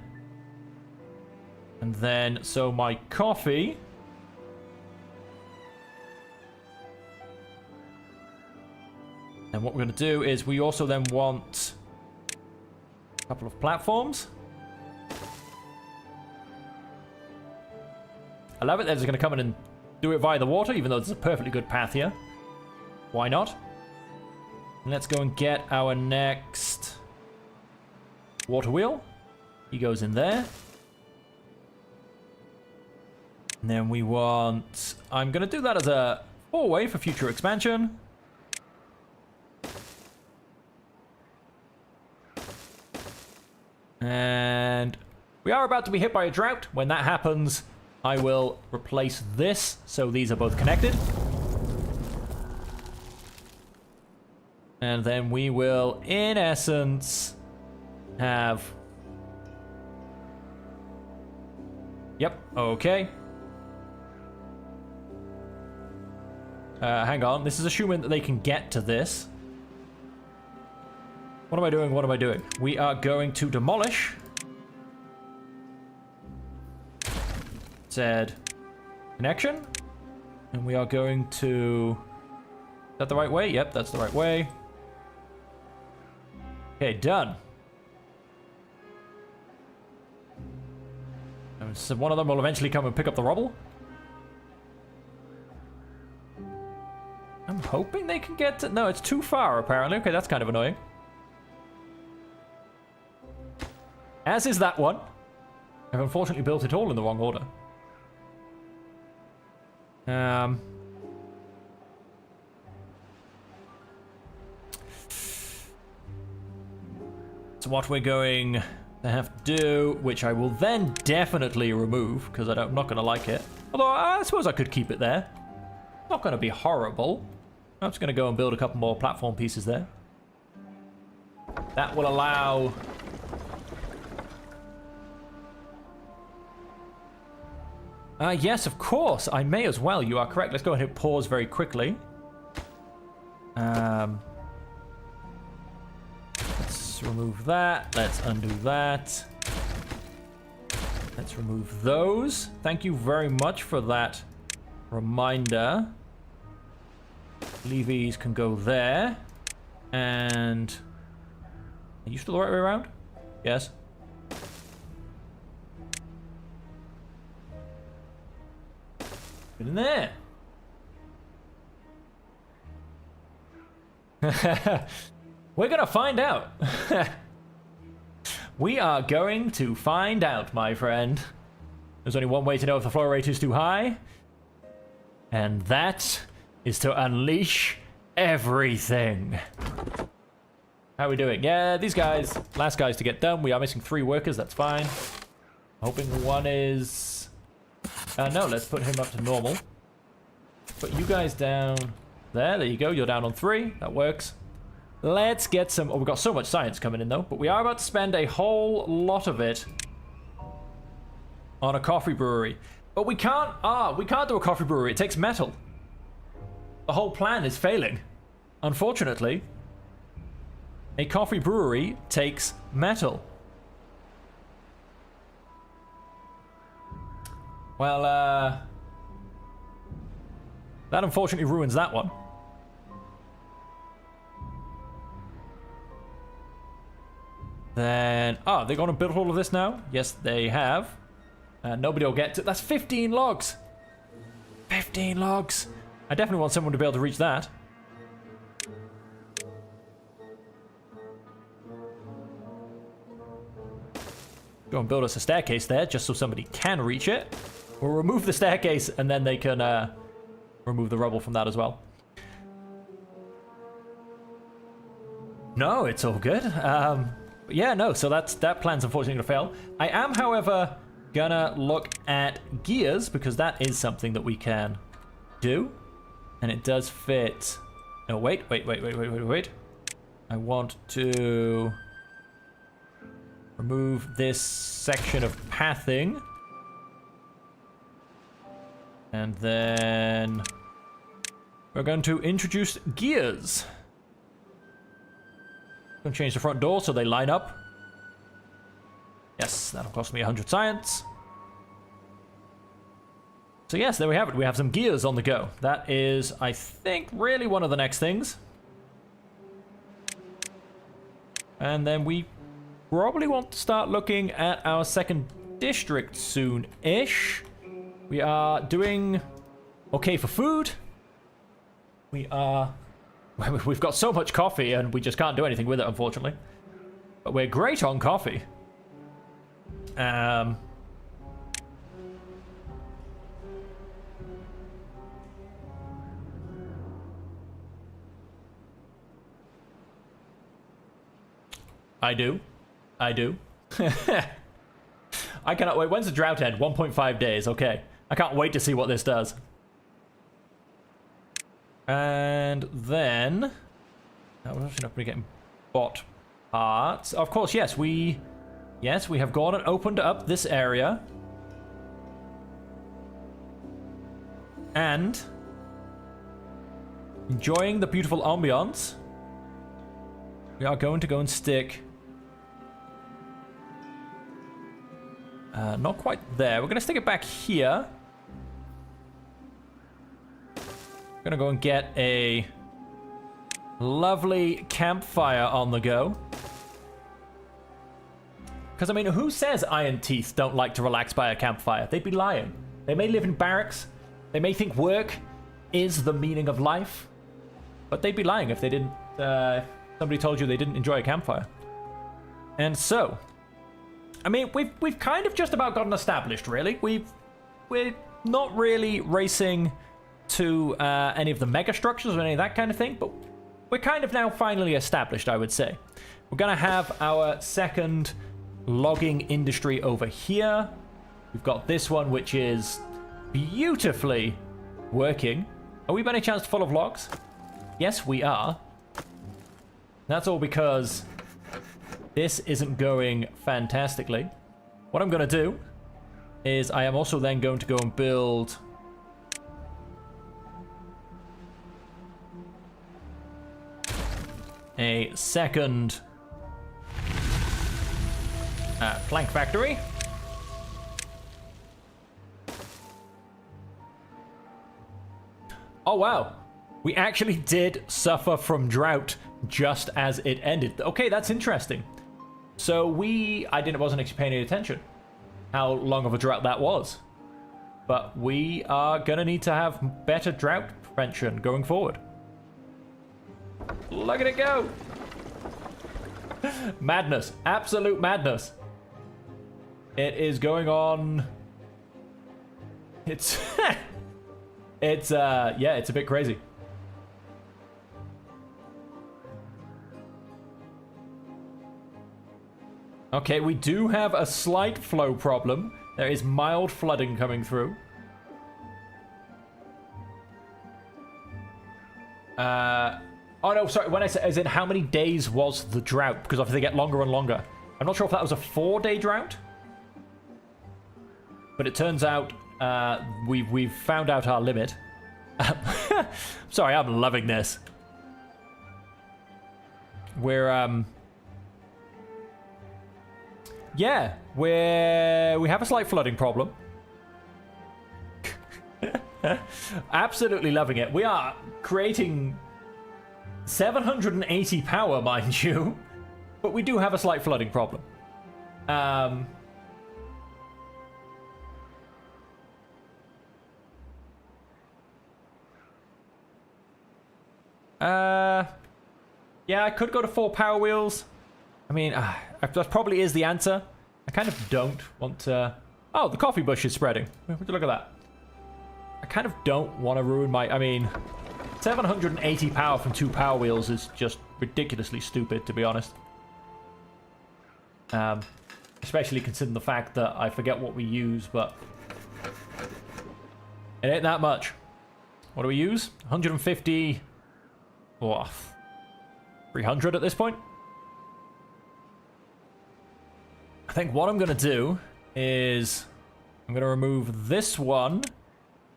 And then, so my coffee... And what we're going to do is we also then want a couple of platforms. I love it. They're just going to come in and do it via the water, even though there's a perfectly good path here. Why not? And let's go and get our next water wheel. He goes in there. And then we want... I'm going to do that as a 4-way for future expansion. And We are about to be hit by a drought. When that happens, I will replace this so these are both connected. And then we will, in essence, have... Yep, okay. Hang on, this is assuming that they can get to this. What am I doing? What am I doing? We are going to demolish. Said connection. And we are going to... Is that the right way? Yep, that's the right way. Okay, done. And so one of them will eventually come and pick up the rubble. I'm hoping they can get to... No, it's too far, apparently. Okay, that's kind of annoying. As is that one. I've unfortunately built it all in the wrong order. So what we're going to have to do, which I will then definitely remove, because I'm not going to like it. Although I suppose I could keep it there. Not going to be horrible. I'm just going to go and build a couple more platform pieces there. That will allow... yes, of course. I may as well. You are correct. Let's go ahead and hit pause very quickly. Let's remove that. Let's undo that. Let's remove those. Thank you very much for that reminder. Levies can go there. And... Are you still the right way around? Yes. Get in there. We're gonna find out. We are going to find out, my friend. There's only one way to know if the flow rate is too high. And that is to unleash everything. How are we doing? Yeah, these guys, last guys to get done. We are missing 3 workers, that's fine. Hoping one is... no, let's put him up to normal. Put you guys down there. There you go. You're down on 3. That works. Let's get some... Oh, we've got so much science coming in, though. But we are about to spend a whole lot of it on a coffee brewery. But we can't... we can't do a coffee brewery. It takes metal. The whole plan is failing. Unfortunately, a coffee brewery takes metal. Well, that unfortunately ruins that one. Then, they're going to build all of this now? Yes, they have. Nobody will get to... That's 15 logs! 15 logs! I definitely want someone to be able to reach that. Go and build us a staircase there, just so somebody can reach it. We'll remove the staircase, and then they can remove the rubble from that as well. No, it's all good. Yeah, no, so that plan's unfortunately going to fail. I am, however, gonna look at gears, because that is something that we can do. And it does fit... No, wait. I want to... remove this section of pathing. And then we're going to introduce gears. Going to change the front door so they line up. Yes, that'll cost me 100 science. So yes, there we have it. We have some gears on the go. That is, I think, really one of the next things. And then we probably want to start looking at our second district soon-ish. We are doing okay for food. We've got so much coffee and we just can't do anything with it, unfortunately. But we're great on coffee. I do. I cannot wait. When's the drought end? 1.5 days. Okay. I can't wait to see what this does. And then... we're actually not going to get bot parts. Of course, yes, we have gone and opened up this area. And... enjoying the beautiful ambiance. We are going to go and stick... not quite there. We're going to stick it back here. We're going to go and get a lovely campfire on the go. Because, I mean, who says Iron Teeth don't like to relax by a campfire? They'd be lying. They may live in barracks. They may think work is the meaning of life. But they'd be lying if they didn't... somebody told you they didn't enjoy a campfire. And so... I mean, we've kind of just about gotten established, really. We're not really racing to any of the mega structures or any of that kind of thing, but we're kind of now finally established, I would say. We're going to have our second logging industry over here. We've got this one, which is beautifully working. Are we by any chance full of logs? Yes, we are. That's all because... this isn't going fantastically. What I'm going to do is I am also then going to go and build a second plank factory. Oh, wow. We actually did suffer from drought just as it ended. Okay, that's interesting. So wasn't actually paying any attention how long of a drought that was. But we are going to need to have better drought prevention going forward. Look at it go. Madness. Absolute madness. It is going on. It's... it's a bit crazy. Okay, we do have a slight flow problem. There is mild flooding coming through. Oh no, sorry, when I say, as in how many days was the drought? Because obviously they get longer and longer. I'm not sure if that was a 4-day drought. But it turns out we've found out our limit. Sorry, I'm loving this. We're, yeah, we have a slight flooding problem. Absolutely loving it. We are creating 780 power, mind you, but we do have a slight flooding problem. Yeah, I could go to 4 power wheels. I mean, that probably is the answer. I kind of don't want to... Oh, the coffee bush is spreading. Would you look at that? I kind of don't want to ruin my... I mean, 780 power from 2 power wheels is just ridiculously stupid, to be honest. Especially considering the fact that I forget what we use, but... it ain't that much. What do we use? 150... Oh, 300 at this point? I think what I'm going to do is I'm going to remove this one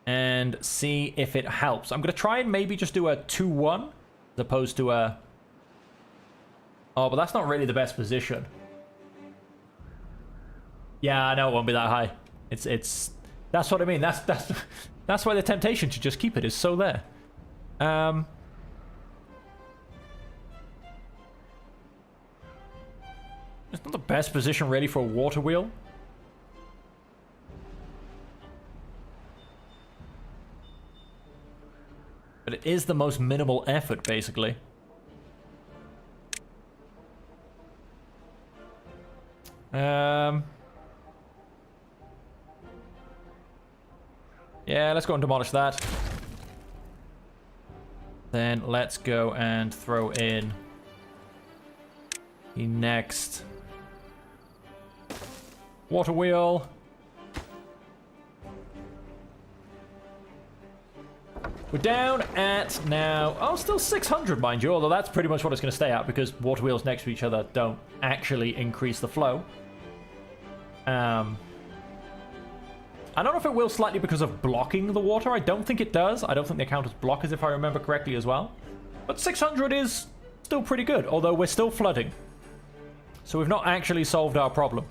and see if it helps. I'm going to try and maybe just do a 2-1 as opposed to a... Oh, but that's not really the best position. Yeah, I know it won't be that high. It's that's what I mean. That's why the temptation to just keep it is so there. It's not the best position really for a water wheel. But it is the most minimal effort, basically. Yeah, let's go and demolish that. Then let's go and throw in the next Water wheel. We're down at now, oh, still 600, mind you, although that's pretty much what it's going to stay at because water wheels next to each other don't actually increase the flow. I don't know if it will slightly because of blocking the water. I don't think it does. I don't think they count as blockers if I remember correctly as well. But 600 is still pretty good, although we're still flooding. So we've not actually solved our problem.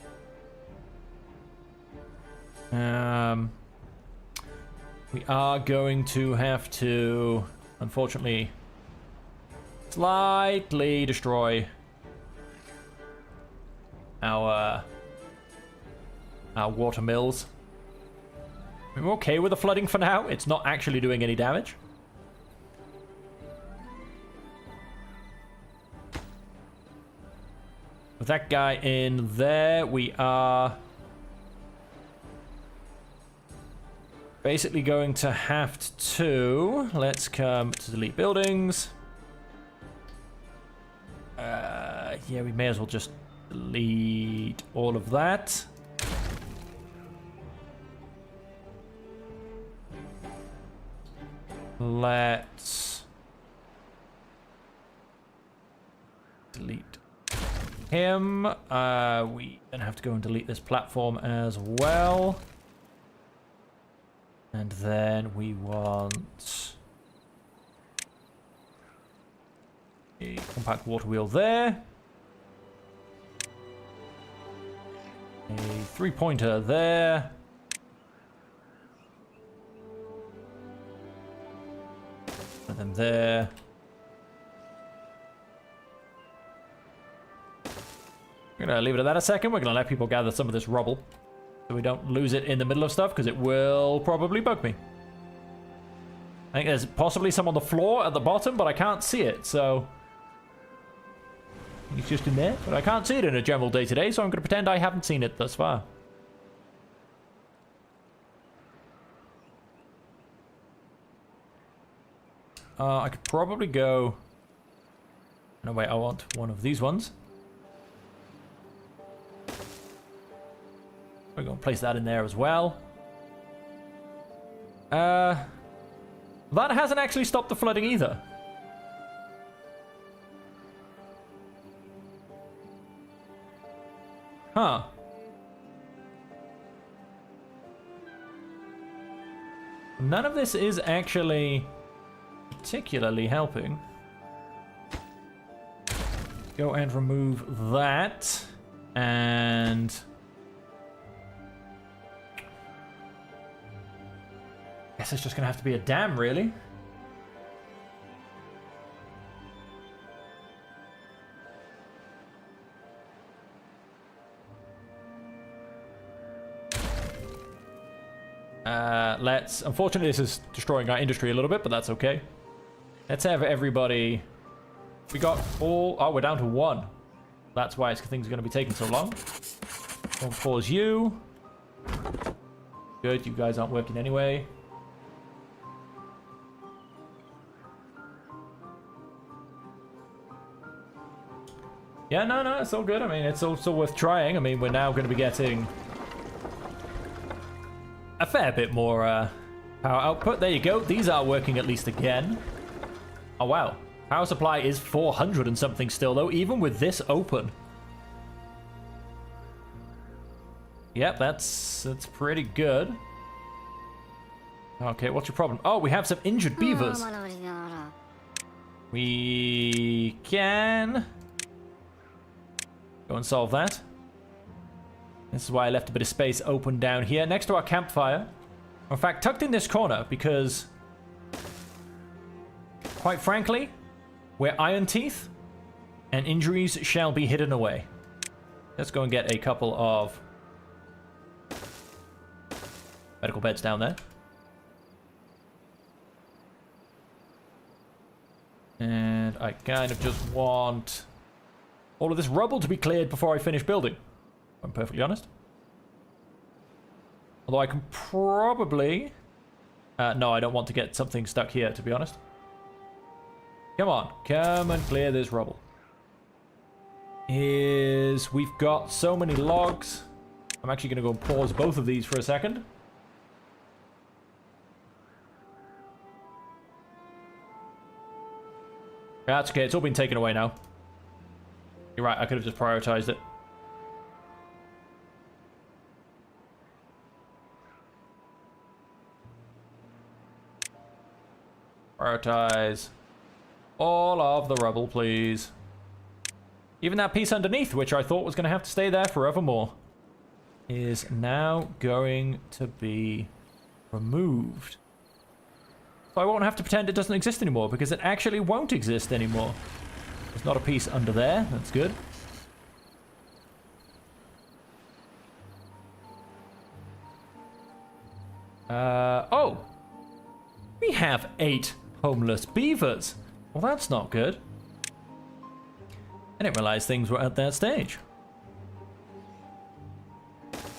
We are going to have to, unfortunately, slightly destroy our water mills. We're okay with the flooding for now. It's not actually doing any damage. With that guy in there, we are basically going to have to, let's come to delete buildings. Yeah, we may as well just delete all of that. Let's delete him. We then have to go and delete this platform as well. And then we want a compact water wheel there. A 3-pointer there. And then there. We're going to leave it at that a second. We're going to let people gather some of this rubble so we don't lose it in the middle of stuff because it will probably bug me. I think there's possibly some on the floor at the bottom, but I can't see it, so it's just in there. But I can't see it in a general day-to-day, so I'm going to pretend I haven't seen it thus far. I could probably go... No, wait, I want one of these ones. We're going to place that in there as well. That hasn't actually stopped the flooding either. Huh. None of this is actually particularly helping. Go and remove that. And guess it's just gonna have to be a dam, really. Unfortunately, this is destroying our industry a little bit, but that's okay. Let's have everybody. We got all. Oh, we're down to 1. That's why things are going to be taking so long. Don't pause you. Good, you guys aren't working anyway. Yeah, no, it's all good. I mean, it's also worth trying. I mean, we're now going to be getting a fair bit more power output. There you go. These are working at least again. Oh, wow. Power supply is 400 and something still, though, even with this open. Yep, that's pretty good. Okay, what's your problem? Oh, we have some injured beavers. We can go and solve that. This is why I left a bit of space open down here next to our campfire. In fact, tucked in this corner because, quite frankly, we're iron teeth and injuries shall be hidden away. Let's go and get a couple of medical beds down there. And I kind of just want all of this rubble to be cleared before I finish building. If I'm perfectly honest. Although I can probably... no, I don't want to get something stuck here, to be honest. Come on, come and clear this rubble. We've got so many logs. I'm actually going to go and pause both of these for a second. That's okay, it's all been taken away now. You're right, I could have just prioritized it. Prioritize all of the rubble, please. Even that piece underneath, which I thought was going to have to stay there forevermore, is now going to be removed. So I won't have to pretend it doesn't exist anymore, because it actually won't exist anymore. There's not a piece under there. That's good. Oh! We have 8 homeless beavers. Well, that's not good. I didn't realize things were at that stage.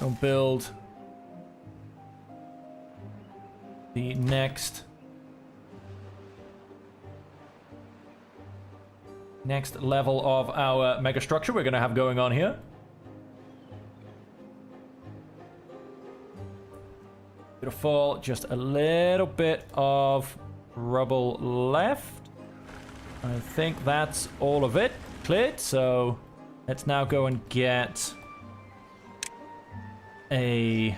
Don't build the next level of our mega structure we're going to have going on here. Beautiful. Just a little bit of rubble left. I think that's all of it cleared. So let's now go and get a...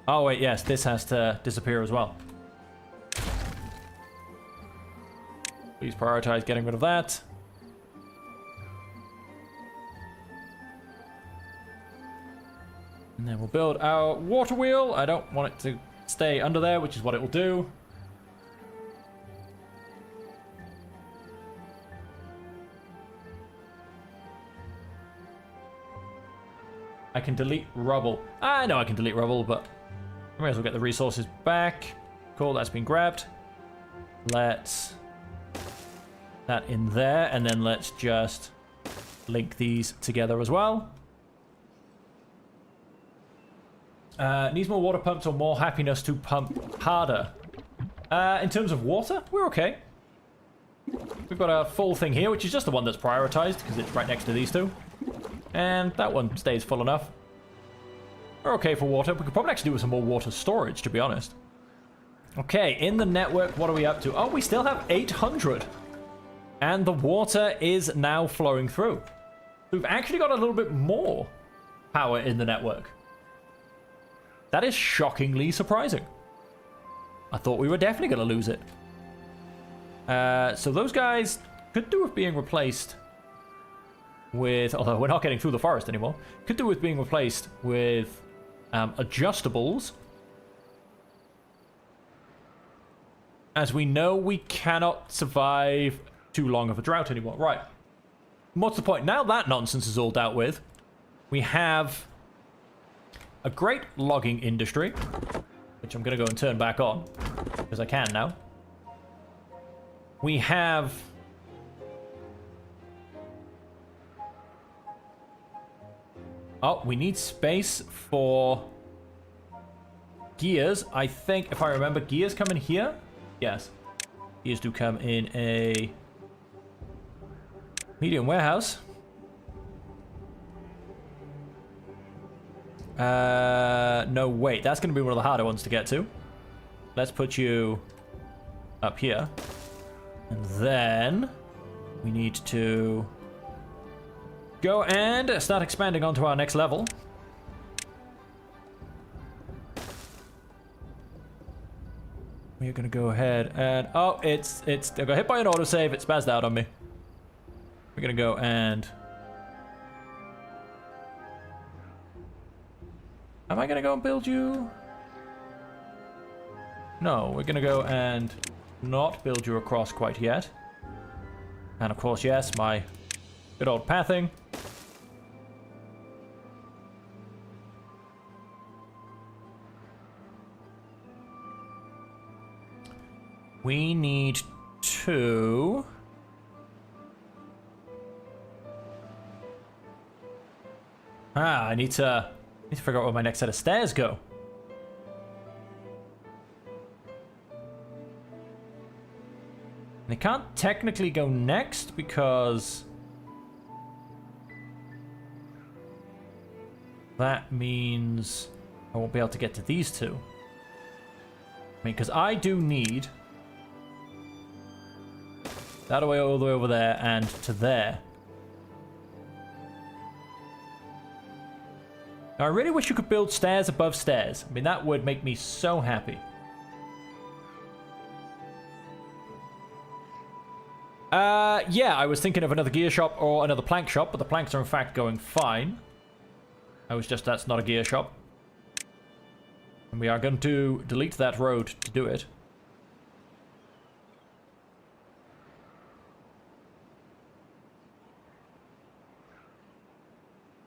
Oh wait, yes, this has to disappear as well. Please prioritize getting rid of that. And then we'll build our water wheel. I don't want it to stay under there, which is what it will do. I can delete rubble. I know I can delete rubble, but I may as well get the resources back. Cool, that's been grabbed. Let's that in there, and then let's just link these together as well. Needs more water pumps or more happiness to pump harder. In terms of water, we're okay. We've got a full thing here, which is just the one that's prioritized because it's right next to these two. And that one stays full enough. We're okay for water. We could probably actually do with some more water storage, to be honest. Okay, in the network, what are we up to? Oh, we still have 800. And the water is now flowing through. We've actually got a little bit more power in the network. That is shockingly surprising. I thought we were definitely going to lose it. So those guys could do with being replaced with, although we're not getting through the forest anymore, could do with being replaced with adjustables. As we know, we cannot survive too long of a drought anymore. Right. What's the point? Now that nonsense is all dealt with, we have a great logging industry, which I'm going to go and turn back on, because I can now. We have... Oh, we need space for gears. I think, if I remember, gears come in here? Yes. Gears do come in a medium warehouse. No, wait. That's going to be one of the harder ones to get to. Let's put you up here. And then we need to go and start expanding onto our next level. We're going to go ahead and... Oh, I got hit by an autosave. It spazzed out on me. We're going to go and... Am I going to go and build you? No, we're going to go and not build you across quite yet. And of course, yes, my good old pathing. We need to... I need to figure out where my next set of stairs go. They can't technically go next because that means I won't be able to get to these two. I mean, because I do need that away all the way over there and to there. Now, I really wish you could build stairs above stairs. I mean, that would make me so happy. Yeah, I was thinking of another gear shop or another plank shop, but the planks are in fact going fine. That's not a gear shop. And we are going to delete that road to do it.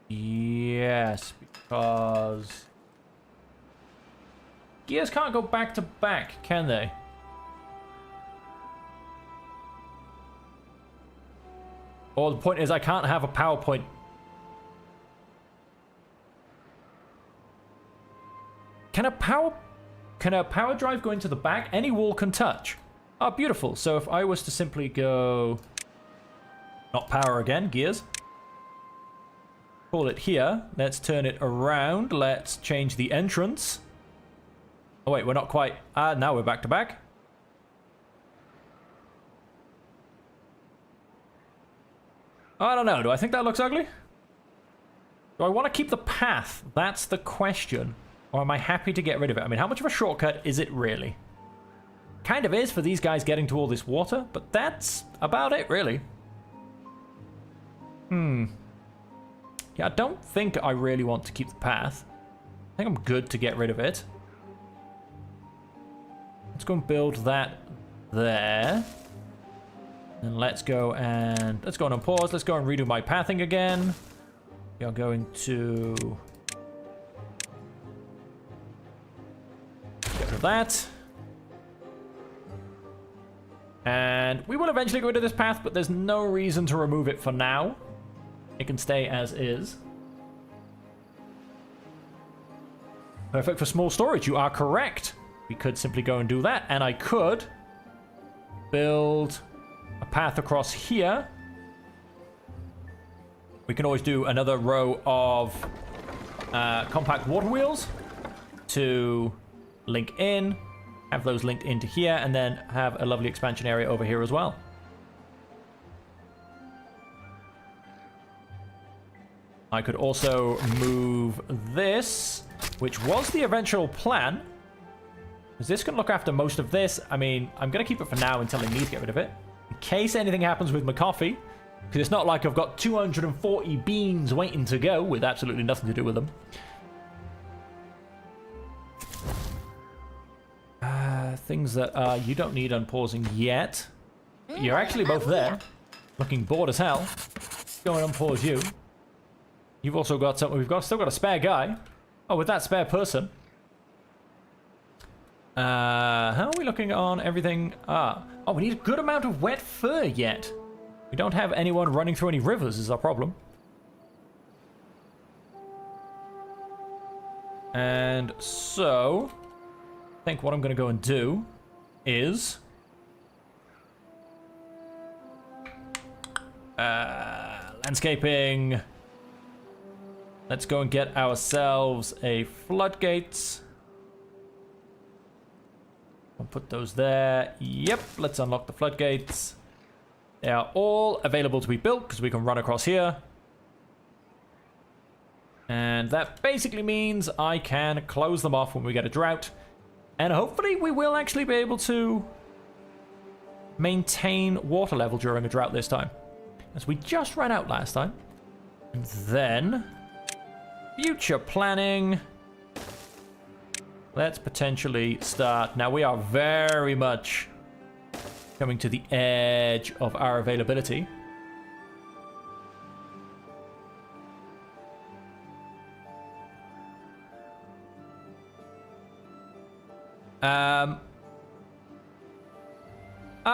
Yes, because gears can't go back to back, can they? Or the point is, I can't have a PowerPoint. Can a power drive go into the back? Any wall can touch. Oh, beautiful. So if I was to simply go, not power again, gears. Pull it here. Let's turn it around. Let's change the entrance. Oh wait, we're not quite. Now we're back to back. I don't know. Do I think that looks ugly? Do I want to keep the path? That's the question. Or am I happy to get rid of it? I mean, how much of a shortcut is it really? Kind of is for these guys getting to all this water, but that's about it, really. Yeah, I don't think I really want to keep the path. I think I'm good to get rid of it. Let's go and build that there. And let's go and unpause. Let's go and redo my pathing again. We are going to get rid of that. And we will eventually go into this path, but there's no reason to remove it for now. It can stay as is. Perfect for small storage. You are correct. We could simply go and do that. And I could build a path across here. We can always do another row of compact water wheels to link in, have those linked into here, and then have a lovely expansion area over here as well. I could also move this, which was the eventual plan. Because this can look after most of this. I mean, I'm going to keep it for now until I need to get rid of it. In case anything happens with my coffee. Because it's not like I've got 240 beans waiting to go with absolutely nothing to do with them. Things that you don't need unpausing yet. You're actually both there. Looking bored as hell. Go and unpause you. You've also got something. Still got a spare guy. Oh, with that spare person. How are we looking on everything? Oh, we need a good amount of wet fur yet. We don't have anyone running through any rivers is our problem. And so, I think what I'm going to go and do is landscaping. Let's go and get ourselves a floodgates. I'll put those there. Yep, let's unlock the floodgates. They are all available to be built because we can run across here. And that basically means I can close them off when we get a drought. And hopefully we will actually be able to maintain water level during a drought this time. As we just ran out last time. And then future planning. Let's potentially start. Now we are very much coming to the edge of our availability.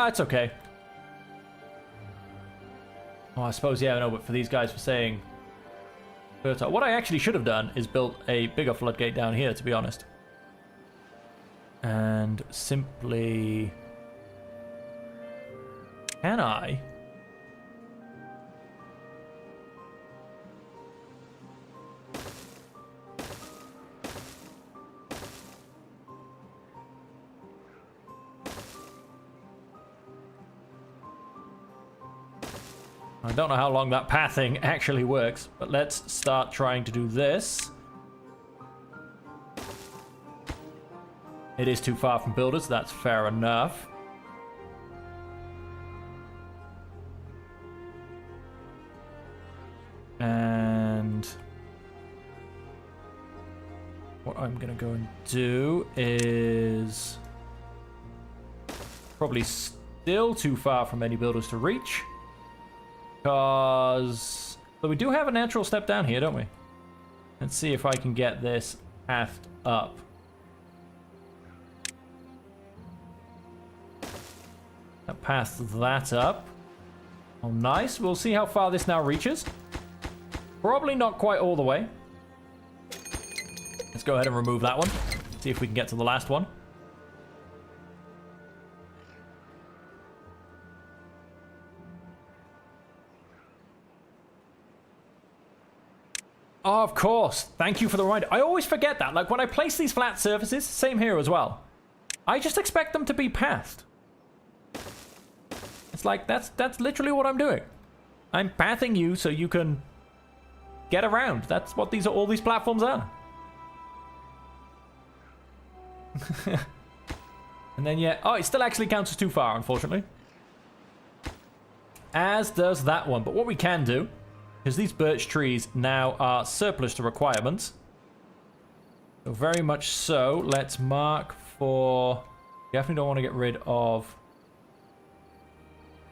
It's okay. Oh, I suppose, yeah, no, but for these guys for saying fertile. What I actually should have done is built a bigger floodgate down here, to be honest. And simply... Can I? I don't know how long that pathing actually works, but let's start trying to do this. It is too far from builders, that's fair enough. And what I'm gonna go and do is probably still too far from any builders to reach. Because we do have a natural step down here, don't we? Let's see if I can get this pathed up. That paths that up. Oh, nice. We'll see how far this now reaches. Probably not quite all the way. Let's go ahead and remove that one. See if we can get to the last one. Oh, of course. Thank you for the reminder. I always forget that. Like, when I place these flat surfaces, same here as well. I just expect them to be pathed. It's like, that's literally what I'm doing. I'm pathing you so you can get around. That's what all these platforms are. And then, yeah. Oh, it still actually counts as too far, unfortunately. As does that one. But what we can do, because these birch trees now are surplus to requirements. So very much so. Let's mark for... Definitely don't want to get rid of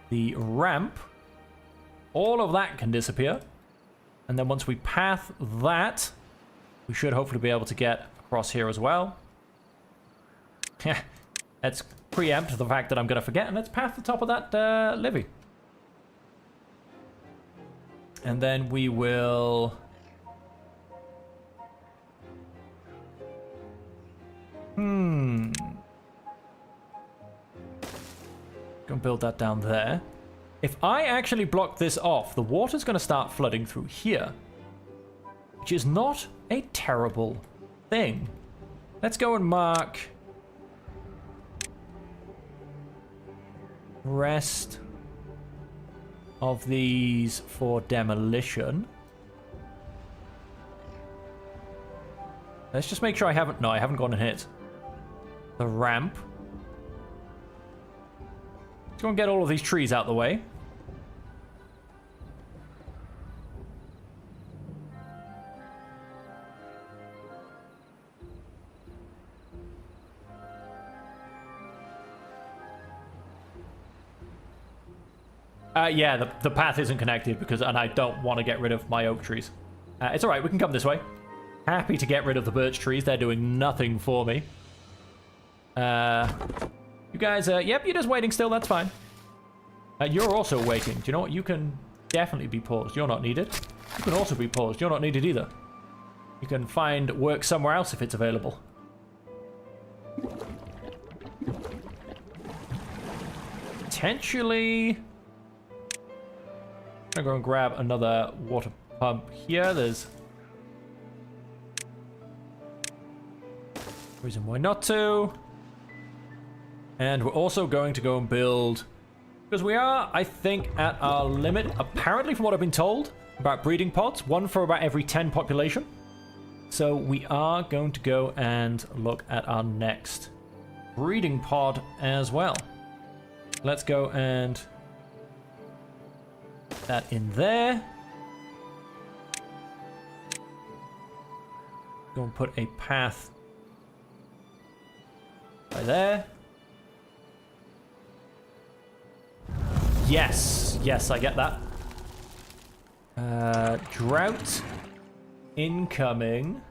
the ramp. All of that can disappear. And then once we path that, we should hopefully be able to get across here as well. Let's preempt the fact that I'm going to forget, and let's path the top of that levee. And then we will... Go and build that down there. If I actually block this off, the water's going to start flooding through here. Which is not a terrible thing. Let's go and mark... rest of these for demolition. Let's just make sure I haven't... No, I haven't gone and hit the ramp. Let's go and get all of these trees out the way. Yeah, the path isn't connected and I don't want to get rid of my oak trees. It's alright, we can come this way. Happy to get rid of the birch trees. They're doing nothing for me. You guys, yep, you're just waiting still. That's fine. You're also waiting. Do you know what? You can definitely be paused. You're not needed. You can also be paused. You're not needed either. You can find work somewhere else if it's available. Potentially... I'm gonna go and grab another water pump here. There's reason why not to. And we're also going to go and build, because we are, I think, at our limit, apparently from what I've been told, about breeding pods. One for about every 10 population. So we are going to go and look at our next breeding pod as well. Let's go and... that in there. Go and put a path right there. Yes, yes, I get that. Drought incoming.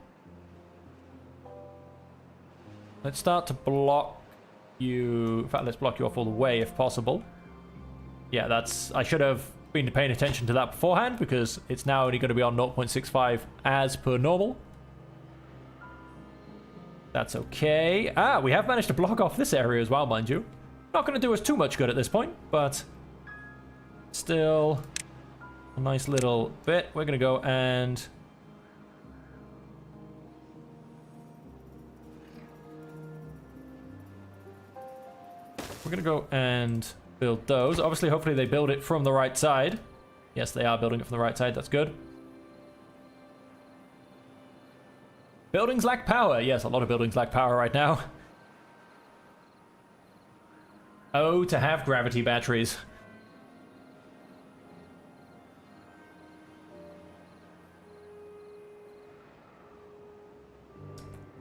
Let's start to block you. In fact, let's block you off all the way if possible. Yeah, that's... I should have been paying attention to that beforehand, because it's now only going to be on 0.65 as per normal. That's okay. Ah, we have managed to block off this area as well, mind you. Not going to do us too much good at this point, but still a nice little bit. We're going to go and... we're going to go and build those. Obviously, hopefully they build it from the right side. Yes, they are building it from the right side. That's good. Buildings lack power. Yes, a lot of buildings lack power right now. Oh, to have gravity batteries.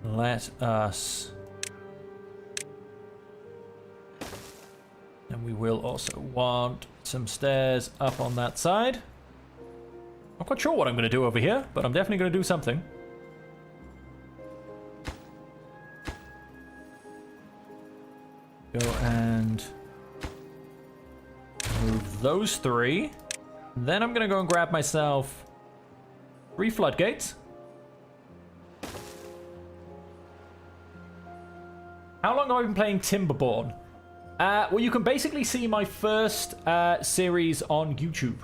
Let us... And we will also want some stairs up on that side. Not quite sure what I'm going to do over here, but I'm definitely going to do something. Go and move those 3. Then I'm going to go and grab myself 3 floodgates. How long have I been playing Timberborn? Well, you can basically see my first series on YouTube.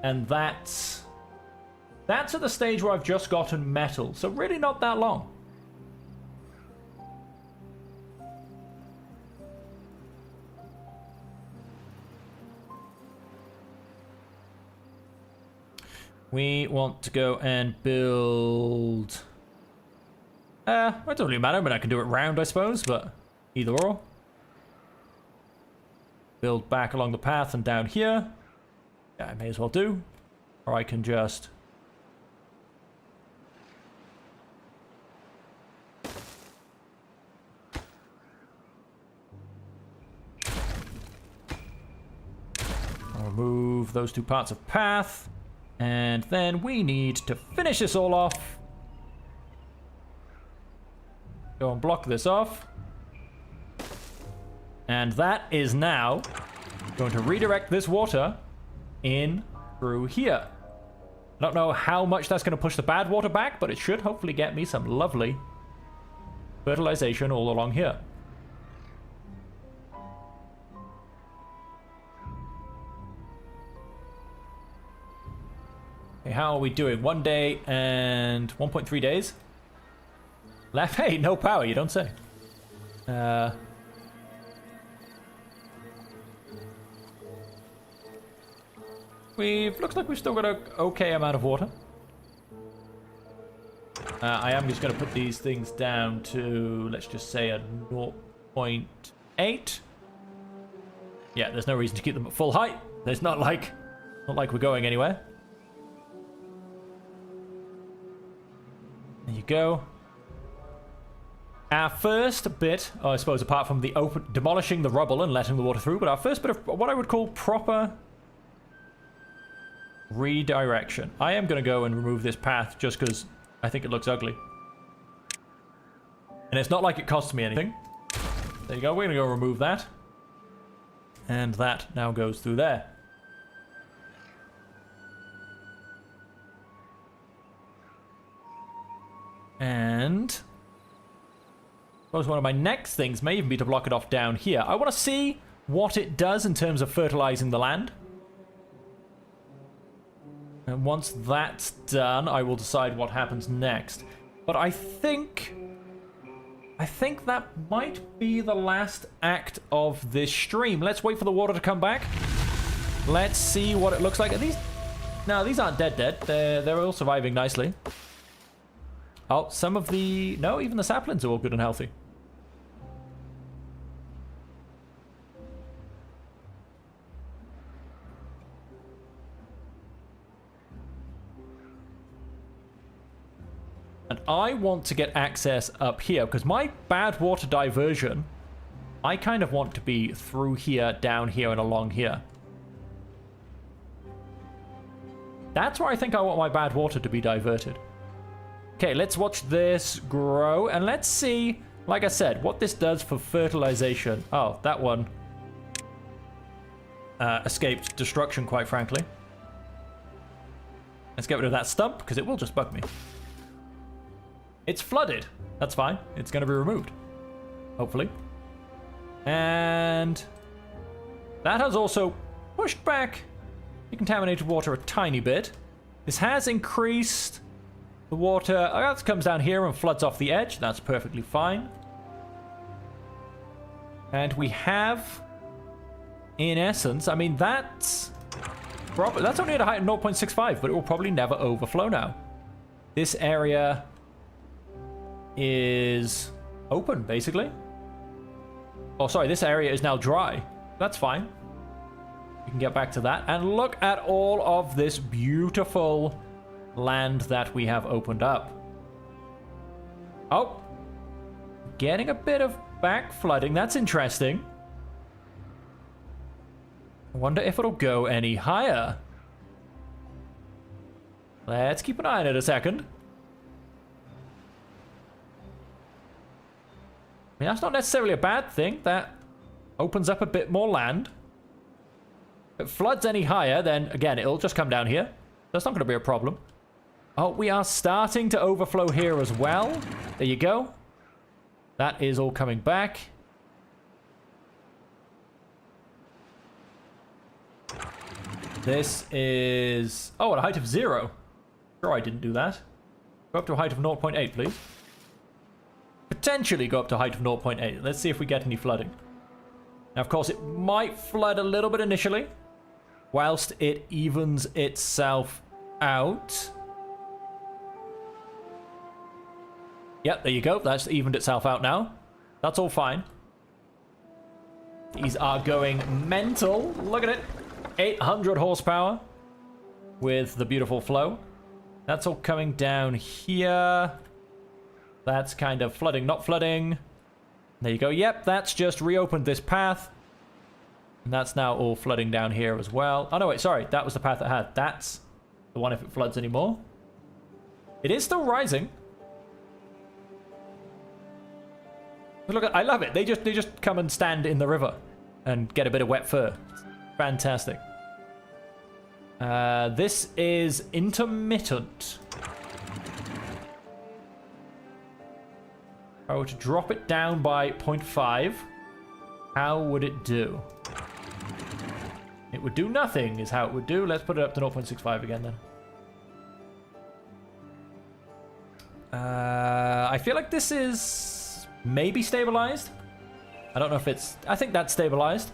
And that's at the stage where I've just gotten metal. So really not that long. We want to go and build... it doesn't really matter, but I can do it round, I suppose, but either or. Build back along the path and down here. Yeah, I may as well do. Or I can just... I'll remove those 2 parts of path. And then we need to finish this all off. Go and block this off. And that is now going to redirect this water in through here. I don't know how much that's going to push the bad water back, but it should hopefully get me some lovely fertilization all along here. Okay, how are we doing? 1 day and 1.3 days left. Hey, no power, you don't say. Looks like we've still got an okay amount of water. I am just going to put these things down to, let's just say, a 0.8. Yeah, there's no reason to keep them at full height. There's not like we're going anywhere. There you go. Our first bit, I suppose, apart from the demolishing the rubble and letting the water through, but our first bit of what I would call proper redirection. I am going to go and remove this path just because I think it looks ugly. And it's not like it costs me anything. There you go. We're going to go remove that. And that now goes through there. And I suppose one of my next things may even be to block it off down here. I want to see what it does in terms of fertilizing the land. And once that's done, I will decide what happens next. But I think that might be the last act of this stream. Let's wait for the water to come back. Let's see what it looks like. Are these... No, these aren't dead. They're all surviving nicely. Oh, some of the... No, even the saplings are all good and healthy. And I want to get access up here, because my bad water diversion, I kind of want to be through here, down here, and along here. That's where I think I want my bad water to be diverted. Okay, let's watch this grow, and let's see, like I said, what this does for fertilization. Oh, that one escaped destruction, quite frankly. Let's get rid of that stump, because it will just bug me. It's flooded. That's fine. It's going to be removed. Hopefully. And that has also pushed back the contaminated water a tiny bit. This has increased the water. Oh, that comes down here and floods off the edge. That's perfectly fine. And we have, in essence, I mean, that's That's only at a height of 0.65, but it will probably never overflow now. This area is open, basically. Oh, sorry, this area is now dry. That's fine. We can get back to that. And look at all of this beautiful land that we have opened up. Oh, getting a bit of back flooding. That's interesting. I wonder if it'll go any higher. Let's keep an eye on it a second. I mean, that's not necessarily a bad thing. That opens up a bit more land. If it floods any higher, then again, it'll just come down here. That's not going to be a problem. Oh, we are starting to overflow here as well. There you go. That is all coming back. This is... Oh, at a height of 0. Sure, I didn't do that. Go up to a height of 0.8, please. Potentially go up to a height of 0.8. Let's see if we get any flooding. Now, of course, it might flood a little bit initially, whilst it evens itself out. Yep, there you go. That's evened itself out now. That's all fine. These are going mental. Look at it. 800 horsepower with the beautiful flow. That's all coming down here. That's kind of flooding, not flooding. There you go. Yep, that's just reopened this path. And that's now all flooding down here as well. Oh, no, wait, sorry. That was the path it had. That's the one if it floods anymore. It is still rising. But look, I love it. They just come and stand in the river and get a bit of wet fur. Fantastic. This is intermittent. If I were to drop it down by 0.5, how would it do? It would do nothing is how it would do. Let's put it up to 0.65 again then. I feel like this is maybe stabilized. I don't know if it's... I think that's stabilized.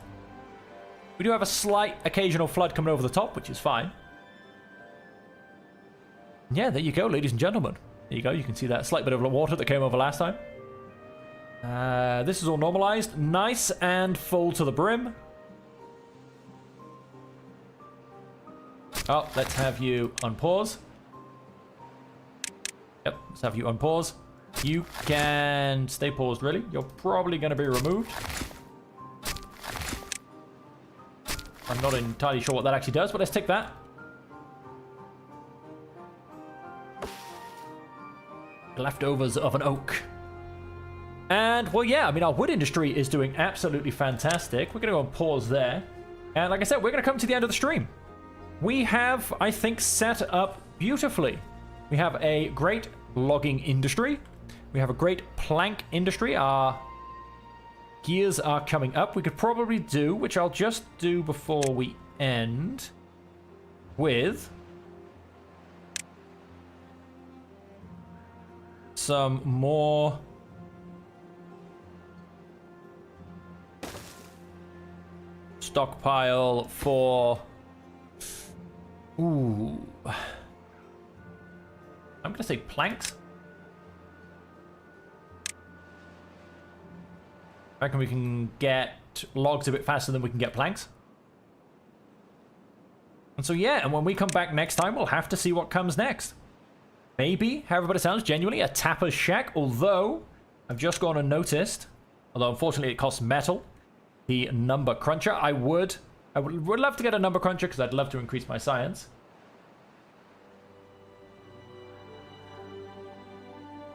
We do have a slight occasional flood coming over the top, which is fine. Yeah, there you go, ladies and gentlemen. There you go, you can see that slight bit of water that came over last time. This is all normalized. Nice and full to the brim. Oh, let's have you unpause. Yep, let's have you unpause. You can stay paused, really. You're probably going to be removed. I'm not entirely sure what that actually does, but let's take that. Leftovers of an oak. And, well, yeah, I mean, our wood industry is doing absolutely fantastic. We're going to go on pause there. And like I said, we're going to come to the end of the stream. We have, I think, set up beautifully. We have a great logging industry. We have a great plank industry. Our gears are coming up. We could probably do, which I'll just do before we end, with some more stockpile for... Ooh. I'm going to say planks. I reckon we can get logs a bit faster than we can get planks. And so, yeah, and when we come back next time, we'll have to see what comes next. Maybe, however it sounds, genuinely a tapper's shack, although I've just gone and noticed, although unfortunately it costs metal, the number cruncher. I would love to get a number cruncher because I'd love to increase my science.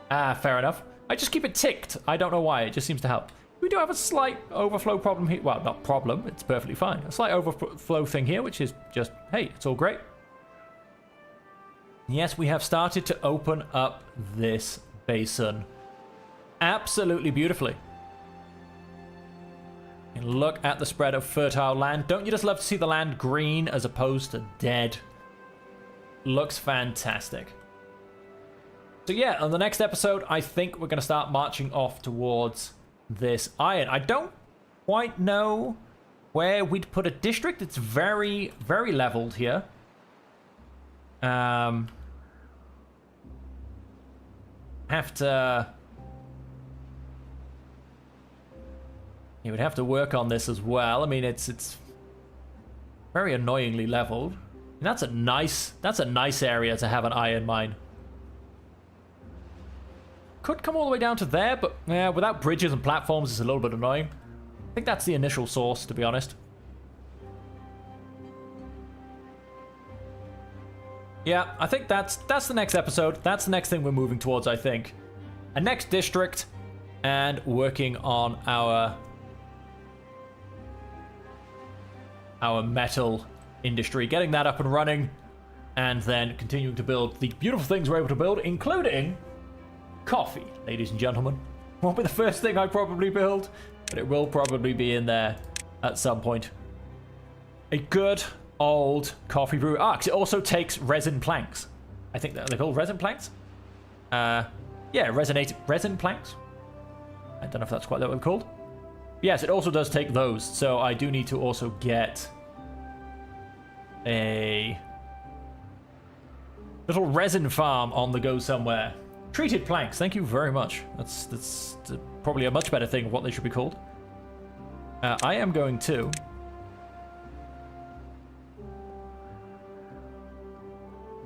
Ah, fair enough. I just keep it ticked. I don't know why. It just seems to help. We do have a slight overflow problem here. Well, not problem. It's perfectly fine. A slight overflow thing here, which is just, hey, it's all great. Yes, we have started to open up this basin absolutely beautifully. And look at the spread of fertile land. Don't you just love to see the land green as opposed to dead? Looks fantastic. So yeah, on the next episode, I think we're going to start marching off towards this iron. I don't quite know where we'd put a district. It's very, very leveled here. Have to... You would have to work on this as well. I mean, it's very annoyingly leveled. And that's a nice area to have an iron mine. Could come all the way down to there, but yeah, without bridges and platforms, it's a little bit annoying. I think that's the initial source, to be honest. Yeah, I think that's the next episode. That's the next thing we're moving towards, I think. A next district and working on our metal industry, getting that up and running, and then continuing to build the beautiful things we're able to build, including coffee, ladies and gentlemen. Won't be the first thing I probably build, but it will probably be in there at some point. A good old coffee brew. Ah, because it also takes resin planks. I think they're called resin planks. Yeah, resin planks. I don't know if that's quite what they're called. Yes, it also does take those, so I do need to also get a little resin farm on the go somewhere. Treated planks, thank you very much. That's probably a much better thing of what they should be called. I am going to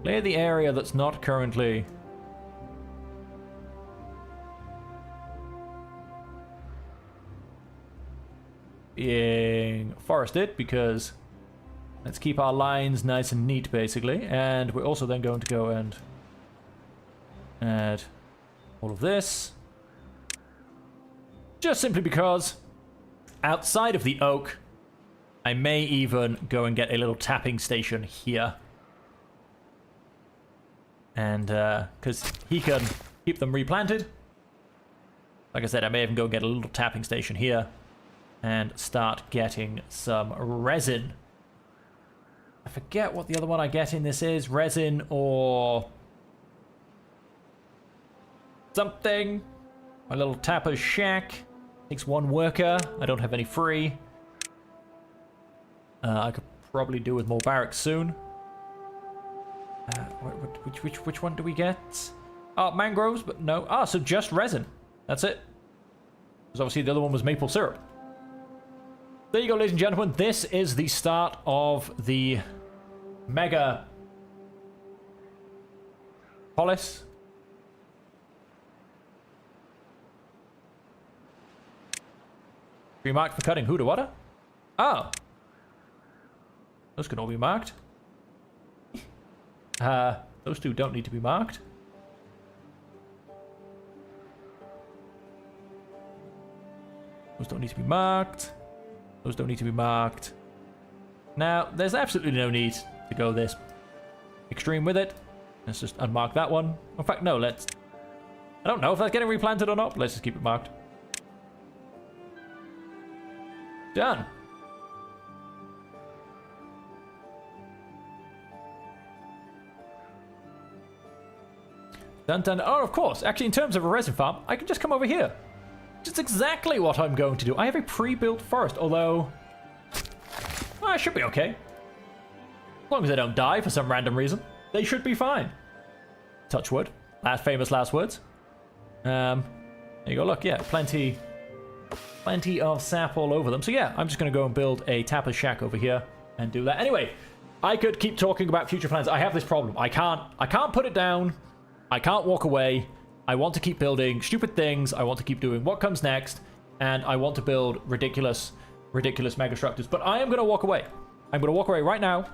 clear the area that's not currently being forested, because let's keep our lines nice and neat, basically. And we're also then going to go and add all of this. Just simply because outside of the oak, I may even go and get a little tapping station here. And because he can keep them replanted. Like I said, I may even go and get a little tapping station here and start getting some resin. I forget what the other one I get in this is. Resin or something. My little tapper's shack. Takes one worker. I don't have any free. I could probably do with more barracks soon. Which one do we get? Oh, mangroves, but no. Ah, so just resin. That's it. Because obviously the other one was maple syrup. There you go, ladies and gentlemen. This is the start of the mega polis. Be marked for cutting who to water? Oh. Those can all be marked. Those two don't need to be marked. Those don't need to be marked. Those don't need to be marked. Now, there's absolutely no need to go this extreme with it. Let's just unmark that one. In fact, no, let's... I don't know if that's getting replanted or not. Let's just keep it marked. Done. Dun dun. Oh, of course. Actually, in terms of a resin farm, I can just come over here. Just exactly what I'm going to do. I have a pre-built forest, although... well, I should be okay. As long as they don't die for some random reason, they should be fine. Touch wood. Famous last words. There you go. Look, yeah, plenty of sap all over them. So yeah, I'm just going to go and build a tapper's shack over here and do that. Anyway, I could keep talking about future plans. I have this problem. I can't put it down. I can't walk away. I want to keep building stupid things. I want to keep doing what comes next. And I want to build ridiculous mega structures. But I am going to walk away. I'm going to walk away right now.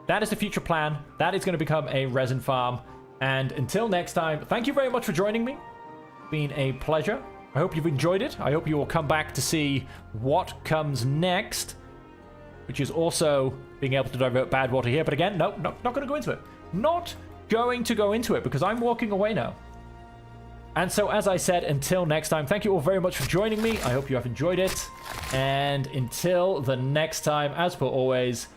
That is the future plan. That is going to become a resin farm. And until next time, thank you very much for joining me. It's been a pleasure. I hope you've enjoyed it. I hope you will come back to see what comes next, which is also being able to divert bad water here. But again, no, not going to go into it. Not going to go into it because I'm walking away now. And so, as I said, until next time, thank you all very much for joining me. I hope you have enjoyed it. And until the next time, as per always,